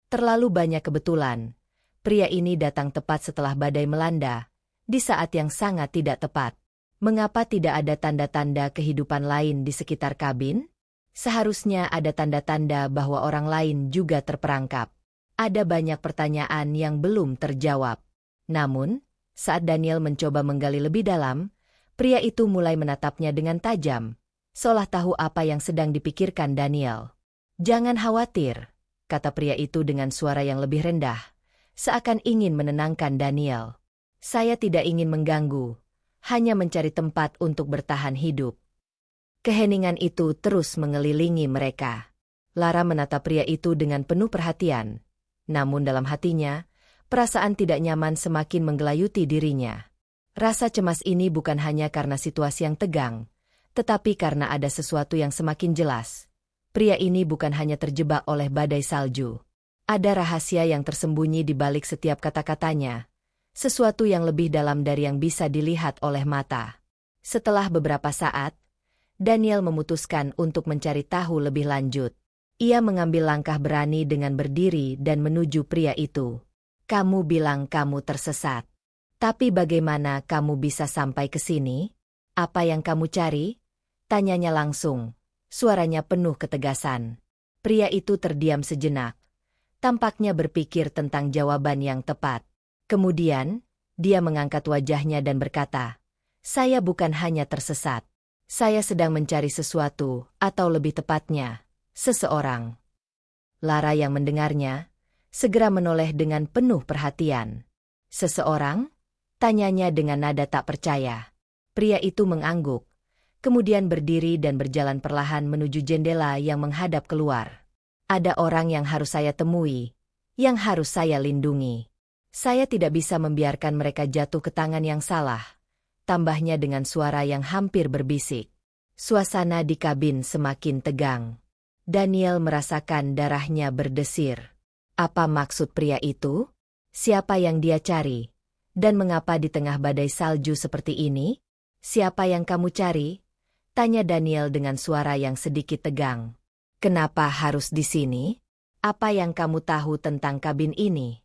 Terlalu banyak kebetulan. Pria ini datang tepat setelah badai melanda, di saat yang sangat tidak tepat. Mengapa tidak ada tanda-tanda kehidupan lain di sekitar kabin? Seharusnya ada tanda-tanda bahwa orang lain juga terperangkap. Ada banyak pertanyaan yang belum terjawab. Namun, saat Daniel mencoba menggali lebih dalam, pria itu mulai menatapnya dengan tajam, seolah tahu apa yang sedang dipikirkan Daniel. "Jangan khawatir," kata pria itu dengan suara yang lebih rendah, seakan ingin menenangkan Daniel. "Saya tidak ingin mengganggu, hanya mencari tempat untuk bertahan hidup." Keheningan itu terus mengelilingi mereka. Lara menatap pria itu dengan penuh perhatian, namun dalam hatinya, perasaan tidak nyaman semakin menggelayuti dirinya. Rasa cemas ini bukan hanya karena situasi yang tegang, tetapi karena ada sesuatu yang semakin jelas. Pria ini bukan hanya terjebak oleh badai salju. Ada rahasia yang tersembunyi di balik setiap kata-katanya, sesuatu yang lebih dalam dari yang bisa dilihat oleh mata. Setelah beberapa saat, Daniel memutuskan untuk mencari tahu lebih lanjut. Ia mengambil langkah berani dengan berdiri dan menuju pria itu. "Kamu bilang kamu tersesat. Tapi bagaimana kamu bisa sampai ke sini? Apa yang kamu cari?" tanyanya langsung. Suaranya penuh ketegasan. Pria itu terdiam sejenak. Tampaknya berpikir tentang jawaban yang tepat. Kemudian, dia mengangkat wajahnya dan berkata, "Saya bukan hanya tersesat. Saya sedang mencari sesuatu, atau lebih tepatnya, seseorang." Lara yang mendengarnya segera menoleh dengan penuh perhatian. "Seseorang?" tanyanya dengan nada tak percaya. Pria itu mengangguk, kemudian berdiri dan berjalan perlahan menuju jendela yang menghadap keluar. "Ada orang yang harus saya temui, yang harus saya lindungi. Saya tidak bisa membiarkan mereka jatuh ke tangan yang salah," tambahnya dengan suara yang hampir berbisik. Suasana di kabin semakin tegang. Daniel merasakan darahnya berdesir. Apa maksud pria itu? Siapa yang dia cari? Dan mengapa di tengah badai salju seperti ini? "Siapa yang kamu cari?" tanya Daniel dengan suara yang sedikit tegang. "Kenapa harus di sini? Apa yang kamu tahu tentang kabin ini?"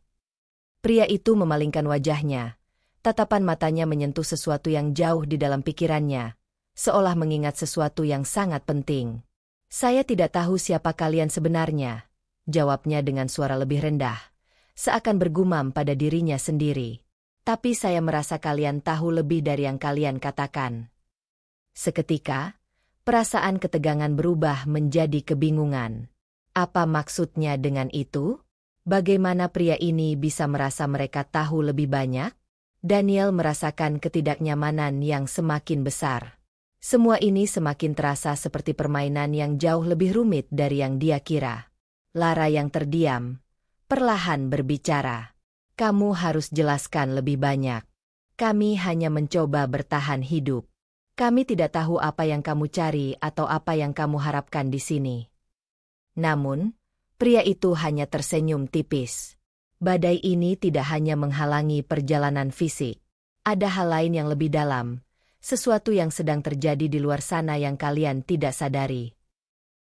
Pria itu memalingkan wajahnya. Tatapan matanya menyentuh sesuatu yang jauh di dalam pikirannya, seolah mengingat sesuatu yang sangat penting. "Saya tidak tahu siapa kalian sebenarnya," jawabnya dengan suara lebih rendah, seakan bergumam pada dirinya sendiri. "Tapi saya merasa kalian tahu lebih dari yang kalian katakan." Seketika, perasaan ketegangan berubah menjadi kebingungan. Apa maksudnya dengan itu? Bagaimana pria ini bisa merasa mereka tahu lebih banyak? Daniel merasakan ketidaknyamanan yang semakin besar. Semua ini semakin terasa seperti permainan yang jauh lebih rumit dari yang dia kira. Lara yang terdiam, perlahan berbicara. "Kamu harus jelaskan lebih banyak. Kami hanya mencoba bertahan hidup. Kami tidak tahu apa yang kamu cari atau apa yang kamu harapkan di sini." Namun, pria itu hanya tersenyum tipis. Badai ini tidak hanya menghalangi perjalanan fisik. Ada hal lain yang lebih dalam, sesuatu yang sedang terjadi di luar sana yang kalian tidak sadari.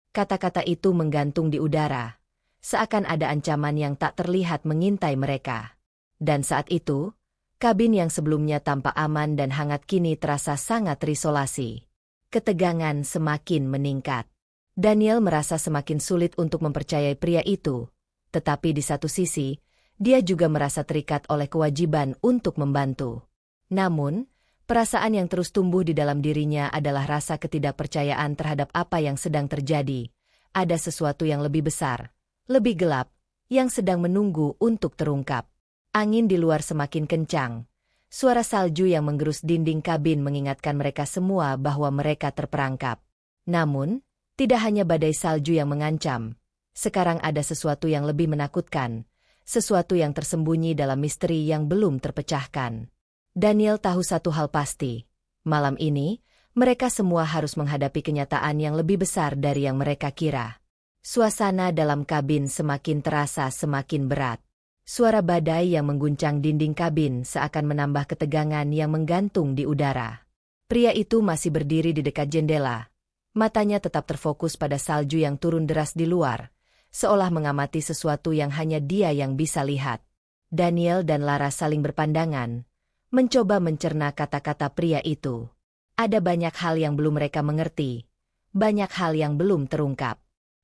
Kata-kata itu menggantung di udara, seakan ada ancaman yang tak terlihat mengintai mereka. Dan saat itu, kabin yang sebelumnya tampak aman dan hangat kini terasa sangat terisolasi. Ketegangan semakin meningkat. Daniel merasa semakin sulit untuk mempercayai pria itu, tetapi di satu sisi, dia juga merasa terikat oleh kewajiban untuk membantu. Namun, perasaan yang terus tumbuh di dalam dirinya adalah rasa ketidakpercayaan terhadap apa yang sedang terjadi. Ada sesuatu yang lebih besar, lebih gelap, yang sedang menunggu untuk terungkap. Angin di luar semakin kencang. Suara salju yang menggerus dinding kabin mengingatkan mereka semua bahwa mereka terperangkap. Namun, tidak hanya badai salju yang mengancam. Sekarang ada sesuatu yang lebih menakutkan, sesuatu yang tersembunyi dalam misteri yang belum terpecahkan. Daniel tahu satu hal pasti. Malam ini, mereka semua harus menghadapi kenyataan yang lebih besar dari yang mereka kira. Suasana dalam kabin semakin terasa semakin berat. Suara badai yang mengguncang dinding kabin seakan menambah ketegangan yang menggantung di udara. Pria itu masih berdiri di dekat jendela. Matanya tetap terfokus pada salju yang turun deras di luar, seolah mengamati sesuatu yang hanya dia yang bisa lihat. Daniel dan Lara saling berpandangan, mencoba mencerna kata-kata pria itu. Ada banyak hal yang belum mereka mengerti, banyak hal yang belum terungkap.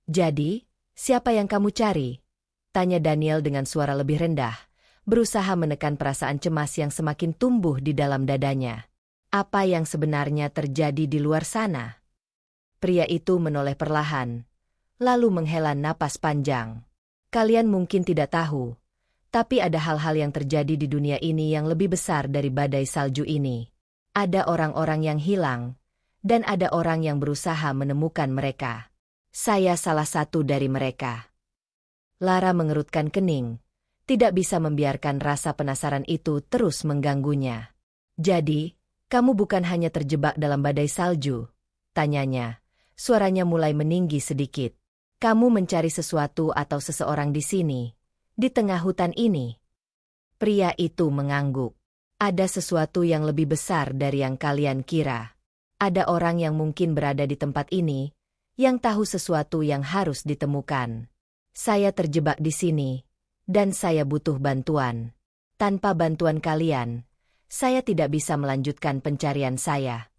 "Jadi, siapa yang kamu cari?" tanya Daniel dengan suara lebih rendah, berusaha menekan perasaan cemas yang semakin tumbuh di dalam dadanya. Apa yang sebenarnya terjadi di luar sana? Pria itu menoleh perlahan, lalu menghela napas panjang. "Kalian mungkin tidak tahu, tapi ada hal-hal yang terjadi di dunia ini yang lebih besar dari badai salju ini. Ada orang-orang yang hilang, dan ada orang yang berusaha menemukan mereka. Saya salah satu dari mereka." Lara mengerutkan kening, tidak bisa membiarkan rasa penasaran itu terus mengganggunya. "Jadi, kamu bukan hanya terjebak dalam badai salju?" tanyanya. Suaranya mulai meninggi sedikit. "Kamu mencari sesuatu atau seseorang di sini, di tengah hutan ini?" Pria itu mengangguk. "Ada sesuatu yang lebih besar dari yang kalian kira. Ada orang yang mungkin berada di tempat ini, yang tahu sesuatu yang harus ditemukan. Saya terjebak di sini, dan saya butuh bantuan. Tanpa bantuan kalian, saya tidak bisa melanjutkan pencarian saya."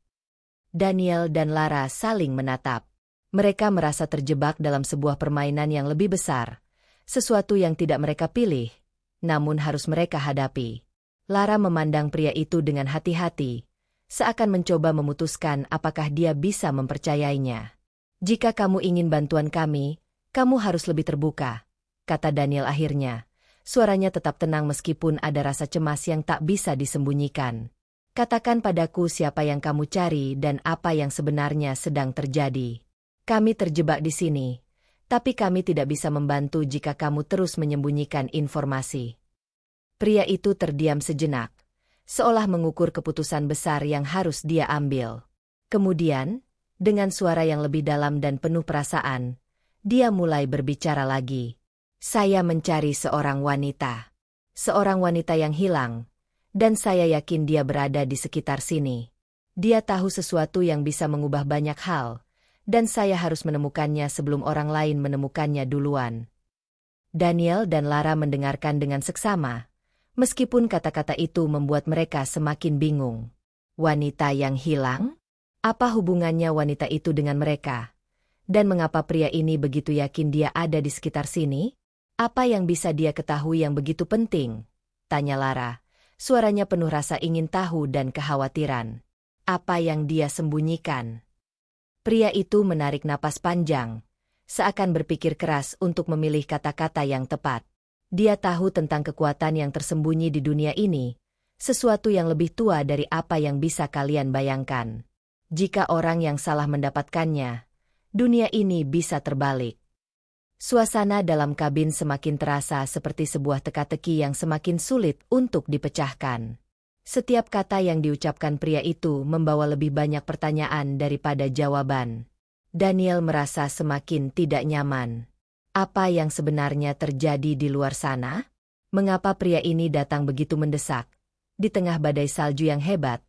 Daniel dan Lara saling menatap. Mereka merasa terjebak dalam sebuah permainan yang lebih besar, sesuatu yang tidak mereka pilih, namun harus mereka hadapi. Lara memandang pria itu dengan hati-hati, seakan mencoba memutuskan apakah dia bisa mempercayainya. "Jika kamu ingin bantuan kami, kamu harus lebih terbuka," kata Daniel akhirnya. Suaranya tetap tenang meskipun ada rasa cemas yang tak bisa disembunyikan. "Katakan padaku siapa yang kamu cari dan apa yang sebenarnya sedang terjadi. Kami terjebak di sini, tapi kami tidak bisa membantu jika kamu terus menyembunyikan informasi." Pria itu terdiam sejenak, seolah mengukur keputusan besar yang harus dia ambil. Kemudian, dengan suara yang lebih dalam dan penuh perasaan, dia mulai berbicara lagi. "Saya mencari seorang wanita. Seorang wanita yang hilang, dan saya yakin dia berada di sekitar sini. Dia tahu sesuatu yang bisa mengubah banyak hal, dan saya harus menemukannya sebelum orang lain menemukannya duluan." Daniel dan Lara mendengarkan dengan seksama, meskipun kata-kata itu membuat mereka semakin bingung. Wanita yang hilang? Apa hubungannya wanita itu dengan mereka? Dan mengapa pria ini begitu yakin dia ada di sekitar sini? Apa yang bisa dia ketahui yang begitu penting? Tanya Lara. Suaranya penuh rasa ingin tahu dan kekhawatiran. Apa yang dia sembunyikan? Pria itu menarik napas panjang, seakan berpikir keras untuk memilih kata-kata yang tepat. Dia tahu tentang kekuatan yang tersembunyi di dunia ini, sesuatu yang lebih tua dari apa yang bisa kalian bayangkan. Jika orang yang salah mendapatkannya, dunia ini bisa terbalik. Suasana dalam kabin semakin terasa seperti sebuah teka-teki yang semakin sulit untuk dipecahkan. Setiap kata yang diucapkan pria itu membawa lebih banyak pertanyaan daripada jawaban. Daniel merasa semakin tidak nyaman. Apa yang sebenarnya terjadi di luar sana? Mengapa pria ini datang begitu mendesak, di tengah badai salju yang hebat,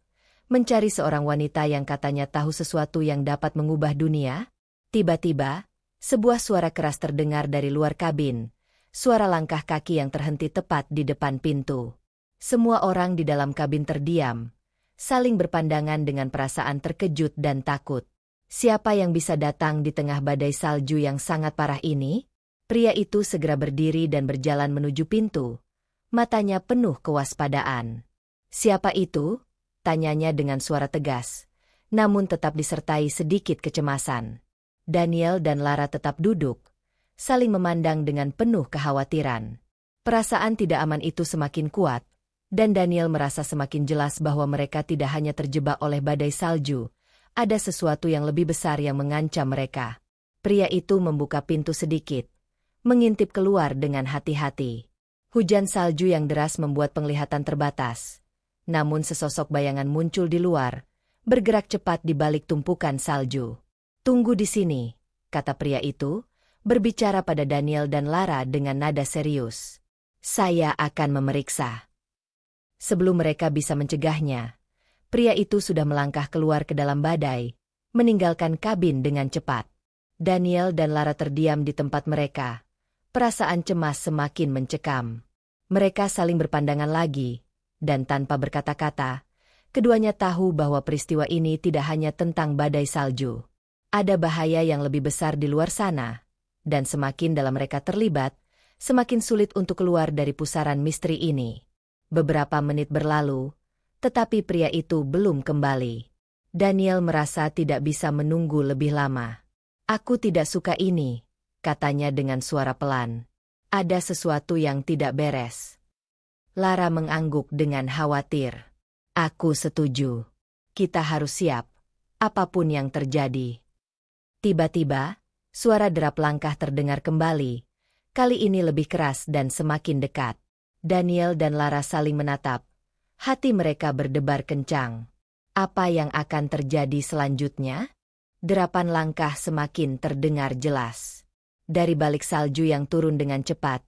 mencari seorang wanita yang katanya tahu sesuatu yang dapat mengubah dunia? Tiba-tiba, sebuah suara keras terdengar dari luar kabin, suara langkah kaki yang terhenti tepat di depan pintu. Semua orang di dalam kabin terdiam, saling berpandangan dengan perasaan terkejut dan takut. Siapa yang bisa datang di tengah badai salju yang sangat parah ini? Pria itu segera berdiri dan berjalan menuju pintu, matanya penuh kewaspadaan. "Siapa itu?" tanyanya dengan suara tegas, namun tetap disertai sedikit kecemasan. Daniel dan Lara tetap duduk, saling memandang dengan penuh kekhawatiran. Perasaan tidak aman itu semakin kuat, dan Daniel merasa semakin jelas bahwa mereka tidak hanya terjebak oleh badai salju, ada sesuatu yang lebih besar yang mengancam mereka. Pria itu membuka pintu sedikit, mengintip keluar dengan hati-hati. Hujan salju yang deras membuat penglihatan terbatas. Namun sesosok bayangan muncul di luar, bergerak cepat di balik tumpukan salju. "Tunggu di sini," kata pria itu, berbicara pada Daniel dan Lara dengan nada serius. "Saya akan memeriksa." Sebelum mereka bisa mencegahnya, pria itu sudah melangkah keluar ke dalam badai, meninggalkan kabin dengan cepat. Daniel dan Lara terdiam di tempat mereka. Perasaan cemas semakin mencekam. Mereka saling berpandangan lagi, dan tanpa berkata-kata, keduanya tahu bahwa peristiwa ini tidak hanya tentang badai salju. Ada bahaya yang lebih besar di luar sana, dan semakin dalam mereka terlibat, semakin sulit untuk keluar dari pusaran misteri ini. Beberapa menit berlalu, tetapi pria itu belum kembali. Daniel merasa tidak bisa menunggu lebih lama. "Aku tidak suka ini," katanya dengan suara pelan. "Ada sesuatu yang tidak beres." Lara mengangguk dengan khawatir. "Aku setuju. Kita harus siap, apapun yang terjadi." Tiba-tiba, suara derap langkah terdengar kembali. Kali ini lebih keras dan semakin dekat. Daniel dan Lara saling menatap. Hati mereka berdebar kencang. Apa yang akan terjadi selanjutnya? Derapan langkah semakin terdengar jelas. Dari balik salju yang turun dengan cepat,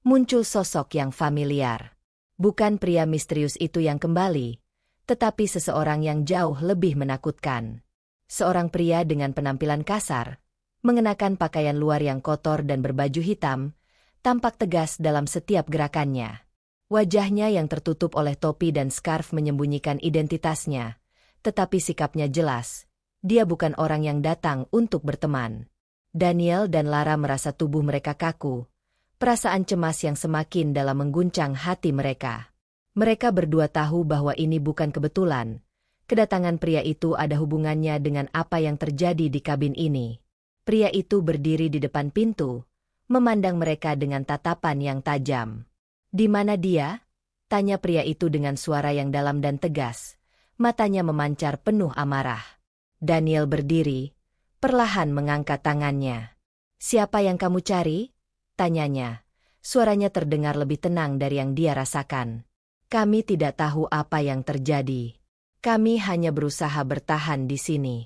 muncul sosok yang familiar. Bukan pria misterius itu yang kembali, tetapi seseorang yang jauh lebih menakutkan. Seorang pria dengan penampilan kasar, mengenakan pakaian luar yang kotor dan berbaju hitam, tampak tegas dalam setiap gerakannya. Wajahnya yang tertutup oleh topi dan skarf menyembunyikan identitasnya, tetapi sikapnya jelas. Dia bukan orang yang datang untuk berteman. Daniel dan Lara merasa tubuh mereka kaku. Perasaan cemas yang semakin dalam mengguncang hati mereka. Mereka berdua tahu bahwa ini bukan kebetulan. Kedatangan pria itu ada hubungannya dengan apa yang terjadi di kabin ini. Pria itu berdiri di depan pintu, memandang mereka dengan tatapan yang tajam. "Di mana dia?" tanya pria itu dengan suara yang dalam dan tegas. Matanya memancar penuh amarah. Daniel berdiri, perlahan mengangkat tangannya. "Siapa yang kamu cari?" tanyanya. Suaranya terdengar lebih tenang dari yang dia rasakan. "Kami tidak tahu apa yang terjadi. Kami hanya berusaha bertahan di sini."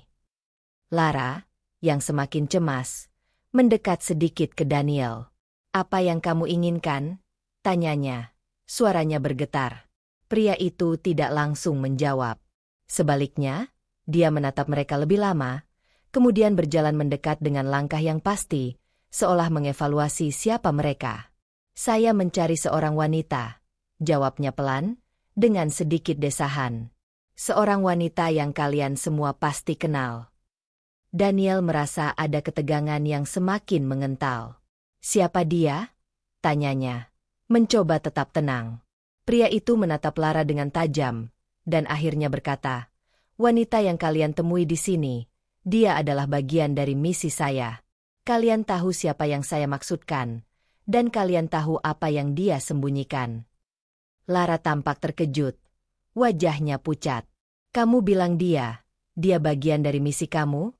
Lara, yang semakin cemas, mendekat sedikit ke Daniel. "Apa yang kamu inginkan?" tanyanya. Suaranya bergetar. Pria itu tidak langsung menjawab. Sebaliknya, dia menatap mereka lebih lama, kemudian berjalan mendekat dengan langkah yang pasti, seolah mengevaluasi siapa mereka. "Saya mencari seorang wanita," jawabnya pelan, dengan sedikit desahan. "Seorang wanita yang kalian semua pasti kenal." Daniel merasa ada ketegangan yang semakin mengental. "Siapa dia?" tanyanya, mencoba tetap tenang. Pria itu menatap Lara dengan tajam, dan akhirnya berkata, "Wanita yang kalian temui di sini, dia adalah bagian dari misi saya. Kalian tahu siapa yang saya maksudkan, dan kalian tahu apa yang dia sembunyikan." Lara tampak terkejut. Wajahnya pucat. "Kamu bilang dia bagian dari misi kamu?"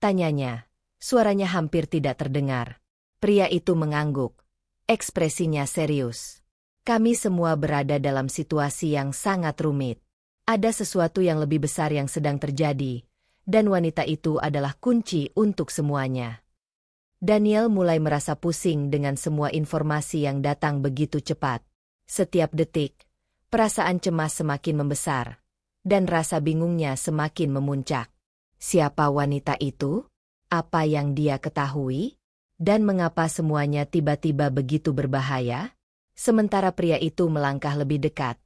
tanyanya. Suaranya hampir tidak terdengar. Pria itu mengangguk. Ekspresinya serius. "Kami semua berada dalam situasi yang sangat rumit. Ada sesuatu yang lebih besar yang sedang terjadi, dan wanita itu adalah kunci untuk semuanya." Daniel mulai merasa pusing dengan semua informasi yang datang begitu cepat. Setiap detik, perasaan cemas semakin membesar, dan rasa bingungnya semakin memuncak. Siapa wanita itu? Apa yang dia ketahui? Dan mengapa semuanya tiba-tiba begitu berbahaya? Sementara pria itu melangkah lebih dekat.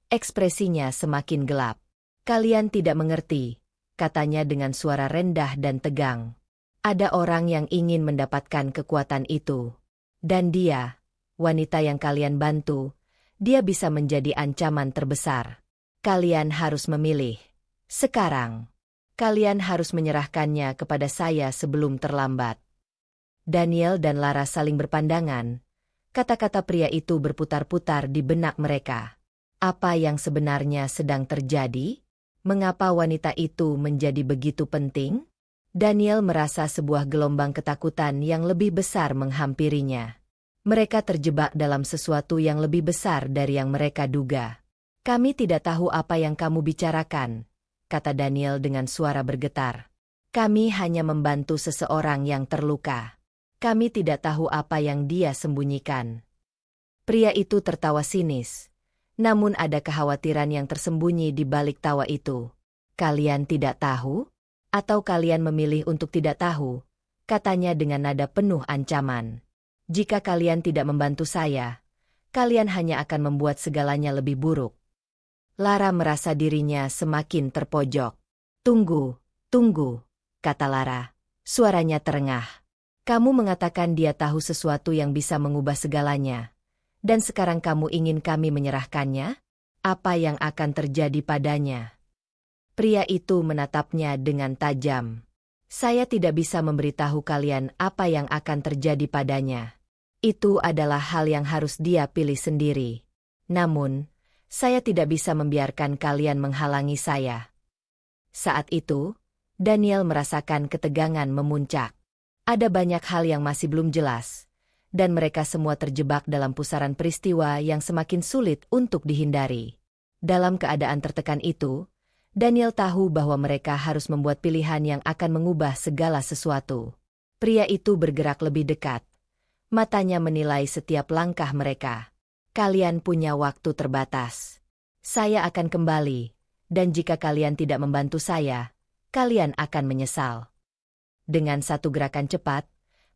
Ekspresinya semakin gelap. "Kalian tidak mengerti," katanya dengan suara rendah dan tegang. "Ada orang yang ingin mendapatkan kekuatan itu. Dan dia, wanita yang kalian bantu, dia bisa menjadi ancaman terbesar. Kalian harus memilih. Sekarang, kalian harus menyerahkannya kepada saya sebelum terlambat." Daniel dan Lara saling berpandangan. Kata-kata pria itu berputar-putar di benak mereka. Apa yang sebenarnya sedang terjadi? Mengapa wanita itu menjadi begitu penting? Daniel merasa sebuah gelombang ketakutan yang lebih besar menghampirinya. Mereka terjebak dalam sesuatu yang lebih besar dari yang mereka duga. "Kami tidak tahu apa yang kamu bicarakan," kata Daniel dengan suara bergetar. "Kami hanya membantu seseorang yang terluka. Kami tidak tahu apa yang dia sembunyikan." Pria itu tertawa sinis. Namun ada kekhawatiran yang tersembunyi di balik tawa itu. "Kalian tidak tahu? Atau kalian memilih untuk tidak tahu?" katanya dengan nada penuh ancaman. "Jika kalian tidak membantu saya, kalian hanya akan membuat segalanya lebih buruk." Lara merasa dirinya semakin terpojok. "Tunggu, tunggu," kata Lara. Suaranya terengah. "Kamu mengatakan dia tahu sesuatu yang bisa mengubah segalanya. Dan sekarang kamu ingin kami menyerahkannya? Apa yang akan terjadi padanya?" Pria itu menatapnya dengan tajam. "Saya tidak bisa memberitahu kalian apa yang akan terjadi padanya. Itu adalah hal yang harus dia pilih sendiri. Namun, saya tidak bisa membiarkan kalian menghalangi saya." Saat itu, Daniel merasakan ketegangan memuncak. Ada banyak hal yang masih belum jelas, dan mereka semua terjebak dalam pusaran peristiwa yang semakin sulit untuk dihindari. Dalam keadaan tertekan itu, Daniel tahu bahwa mereka harus membuat pilihan yang akan mengubah segala sesuatu. Pria itu bergerak lebih dekat. Matanya menilai setiap langkah mereka. "Kalian punya waktu terbatas. Saya akan kembali, dan jika kalian tidak membantu saya, kalian akan menyesal." Dengan satu gerakan cepat,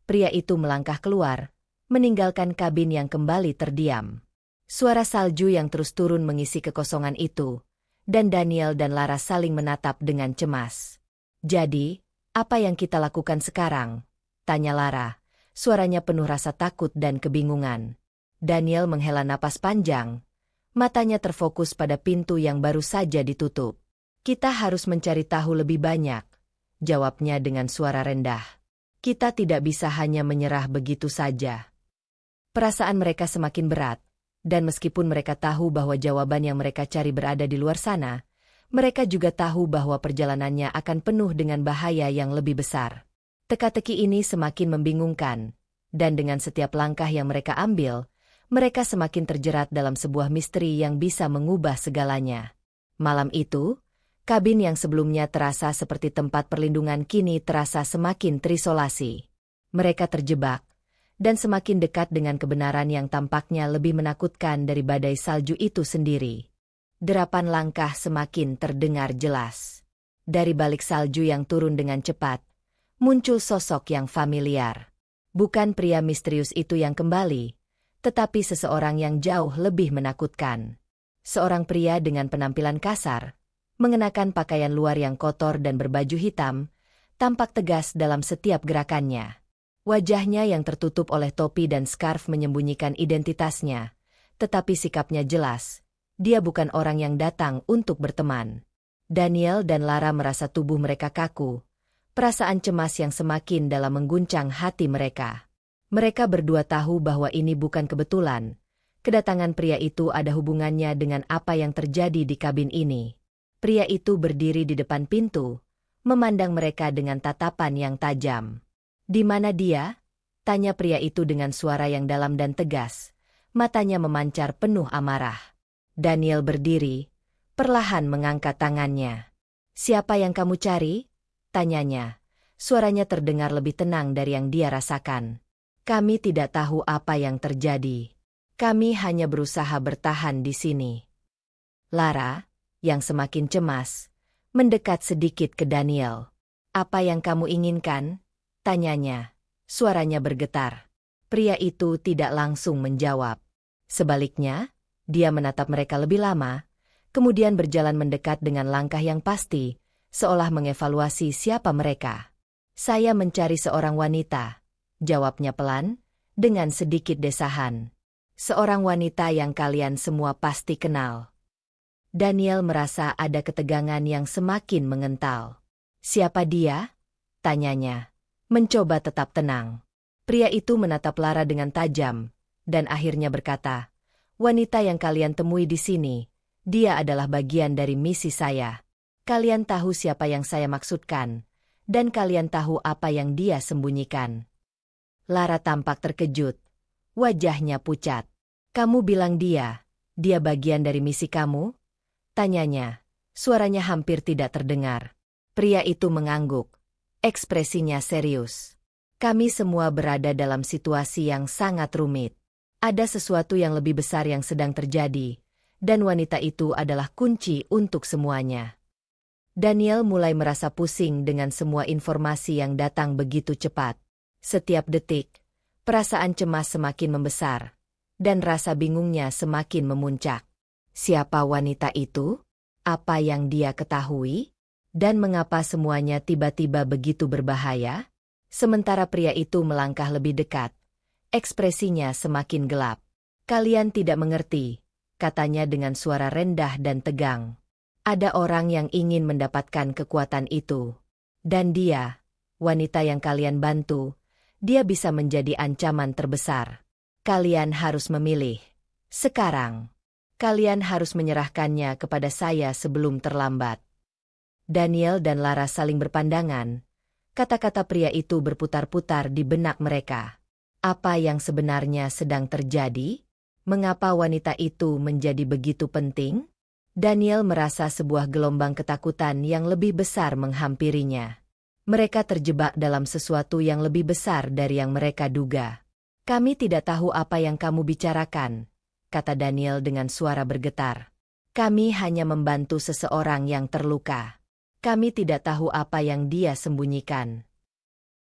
pria itu melangkah keluar, meninggalkan kabin yang kembali terdiam. Suara salju yang terus turun mengisi kekosongan itu, dan Daniel dan Lara saling menatap dengan cemas. "Jadi, apa yang kita lakukan sekarang?" tanya Lara. Suaranya penuh rasa takut dan kebingungan. Daniel menghela napas panjang. Matanya terfokus pada pintu yang baru saja ditutup. "Kita harus mencari tahu lebih banyak," jawabnya dengan suara rendah. "Kita tidak bisa hanya menyerah begitu saja." Perasaan mereka semakin berat, dan meskipun mereka tahu bahwa jawaban yang mereka cari berada di luar sana, mereka juga tahu bahwa perjalanannya akan penuh dengan bahaya yang lebih besar. Teka-teki ini semakin membingungkan, dan dengan setiap langkah yang mereka ambil, mereka semakin terjerat dalam sebuah misteri yang bisa mengubah segalanya. Malam itu, kabin yang sebelumnya terasa seperti tempat perlindungan kini terasa semakin terisolasi. Mereka terjebak, dan semakin dekat dengan kebenaran yang tampaknya lebih menakutkan dari badai salju itu sendiri. Derapan langkah semakin terdengar jelas. Dari balik salju yang turun dengan cepat, muncul sosok yang familiar. Bukan pria misterius itu yang kembali, tetapi seseorang yang jauh lebih menakutkan. Seorang pria dengan penampilan kasar, mengenakan pakaian luar yang kotor dan berbaju hitam, tampak tegas dalam setiap gerakannya. Wajahnya yang tertutup oleh topi dan scarf menyembunyikan identitasnya, tetapi sikapnya jelas. Dia bukan orang yang datang untuk berteman. Daniel dan Lara merasa tubuh mereka kaku, perasaan cemas yang semakin dalam mengguncang hati mereka. Mereka berdua tahu bahwa ini bukan kebetulan. Kedatangan pria itu ada hubungannya dengan apa yang terjadi di kabin ini. Pria itu berdiri di depan pintu, memandang mereka dengan tatapan yang tajam. "Di mana dia?" tanya pria itu dengan suara yang dalam dan tegas. Matanya memancar penuh amarah. Daniel berdiri, perlahan mengangkat tangannya. "Siapa yang kamu cari?" tanyanya. Suaranya terdengar lebih tenang dari yang dia rasakan. "Kami tidak tahu apa yang terjadi. Kami hanya berusaha bertahan di sini." Lara, yang semakin cemas, mendekat sedikit ke Daniel. "Apa yang kamu inginkan?" tanyanya. Suaranya bergetar. Pria itu tidak langsung menjawab. Sebaliknya, dia menatap mereka lebih lama, kemudian berjalan mendekat dengan langkah yang pasti, seolah mengevaluasi siapa mereka. "Saya mencari seorang wanita," jawabnya pelan, dengan sedikit desahan. "Seorang wanita yang kalian semua pasti kenal." Daniel merasa ada ketegangan yang semakin mengental. "Siapa dia?" tanyanya. Mencoba tetap tenang. Pria itu menatap Lara dengan tajam, dan akhirnya berkata, "Wanita yang kalian temui di sini, dia adalah bagian dari misi saya. Kalian tahu siapa yang saya maksudkan, dan kalian tahu apa yang dia sembunyikan. Lara tampak terkejut. Wajahnya pucat. Kamu bilang dia bagian dari misi kamu? Tanyanya. Suaranya hampir tidak terdengar. Pria itu mengangguk. Ekspresinya serius. Kami semua berada dalam situasi yang sangat rumit. Ada sesuatu yang lebih besar yang sedang terjadi, dan wanita itu adalah kunci untuk semuanya. Daniel mulai merasa pusing dengan semua informasi yang datang begitu cepat. Setiap detik, perasaan cemas semakin membesar, dan rasa bingungnya semakin memuncak. Siapa wanita itu? Apa yang dia ketahui? Dan mengapa semuanya tiba-tiba begitu berbahaya? Sementara pria itu melangkah lebih dekat, ekspresinya semakin gelap. Kalian tidak mengerti, katanya dengan suara rendah dan tegang. Ada orang yang ingin mendapatkan kekuatan itu. Dan dia, wanita yang kalian bantu, dia bisa menjadi ancaman terbesar. Kalian harus memilih. Sekarang, kalian harus menyerahkannya kepada saya sebelum terlambat. Daniel dan Lara saling berpandangan. Kata-kata pria itu berputar-putar di benak mereka. Apa yang sebenarnya sedang terjadi? Mengapa wanita itu menjadi begitu penting? Daniel merasa sebuah gelombang ketakutan yang lebih besar menghampirinya. Mereka terjebak dalam sesuatu yang lebih besar dari yang mereka duga. Kami tidak tahu apa yang kamu bicarakan, kata Daniel dengan suara bergetar. Kami hanya membantu seseorang yang terluka. Kami tidak tahu apa yang dia sembunyikan.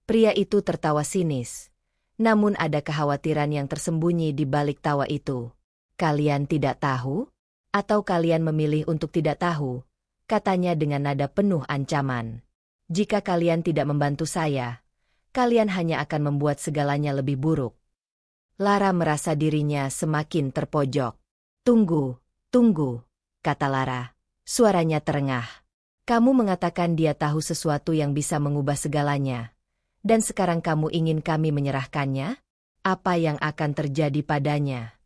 Pria itu tertawa sinis. Namun ada kekhawatiran yang tersembunyi di balik tawa itu. Kalian tidak tahu? Atau kalian memilih untuk tidak tahu? Katanya dengan nada penuh ancaman. Jika kalian tidak membantu saya, kalian hanya akan membuat segalanya lebih buruk. Lara merasa dirinya semakin terpojok. Tunggu, kata Lara. Suaranya terengah. Kamu mengatakan dia tahu sesuatu yang bisa mengubah segalanya. Dan sekarang kamu ingin kami menyerahkannya? Apa yang akan terjadi padanya?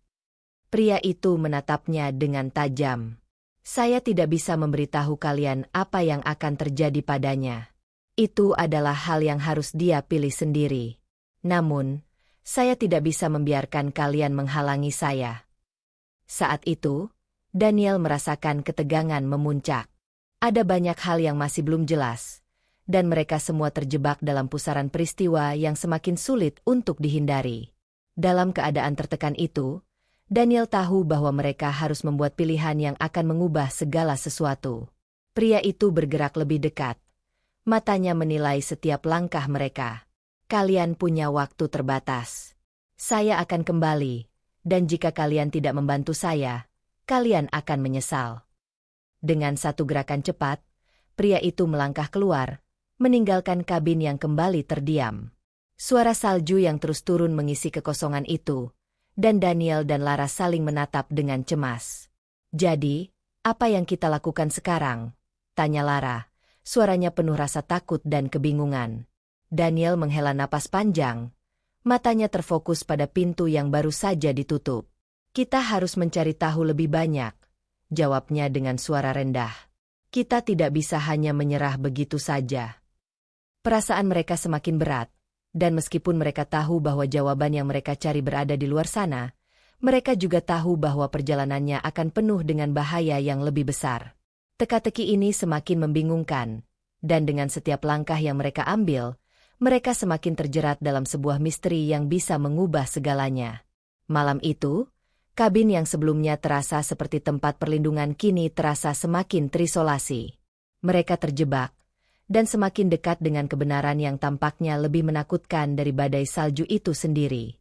Pria itu menatapnya dengan tajam. Saya tidak bisa memberitahu kalian apa yang akan terjadi padanya. Itu adalah hal yang harus dia pilih sendiri. Namun, saya tidak bisa membiarkan kalian menghalangi saya. Saat itu, Daniel merasakan ketegangan memuncak. Ada banyak hal yang masih belum jelas, dan mereka semua terjebak dalam pusaran peristiwa yang semakin sulit untuk dihindari. Dalam keadaan tertekan itu, Daniel tahu bahwa mereka harus membuat pilihan yang akan mengubah segala sesuatu. Pria itu bergerak lebih dekat. Matanya menilai setiap langkah mereka. Kalian punya waktu terbatas. Saya akan kembali, dan jika kalian tidak membantu saya, kalian akan menyesal. Dengan satu gerakan cepat, pria itu melangkah keluar, meninggalkan kabin yang kembali terdiam. Suara salju yang terus turun mengisi kekosongan itu, dan Daniel dan Lara saling menatap dengan cemas. Jadi, apa yang kita lakukan sekarang? Tanya Lara, suaranya penuh rasa takut dan kebingungan. Daniel menghela napas panjang, matanya terfokus pada pintu yang baru saja ditutup. Kita harus mencari tahu lebih banyak, jawabnya dengan suara rendah. Kita tidak bisa hanya menyerah begitu saja. Perasaan mereka semakin berat. Dan meskipun mereka tahu bahwa jawaban yang mereka cari berada di luar sana, mereka juga tahu bahwa perjalanannya akan penuh dengan bahaya yang lebih besar. Teka-teki ini semakin membingungkan, dan dengan setiap langkah yang mereka ambil, mereka semakin terjerat dalam sebuah misteri yang bisa mengubah segalanya. Malam itu, kabin yang sebelumnya terasa seperti tempat perlindungan kini terasa semakin terisolasi. Mereka terjebak, dan semakin dekat dengan kebenaran yang tampaknya lebih menakutkan dari badai salju itu sendiri.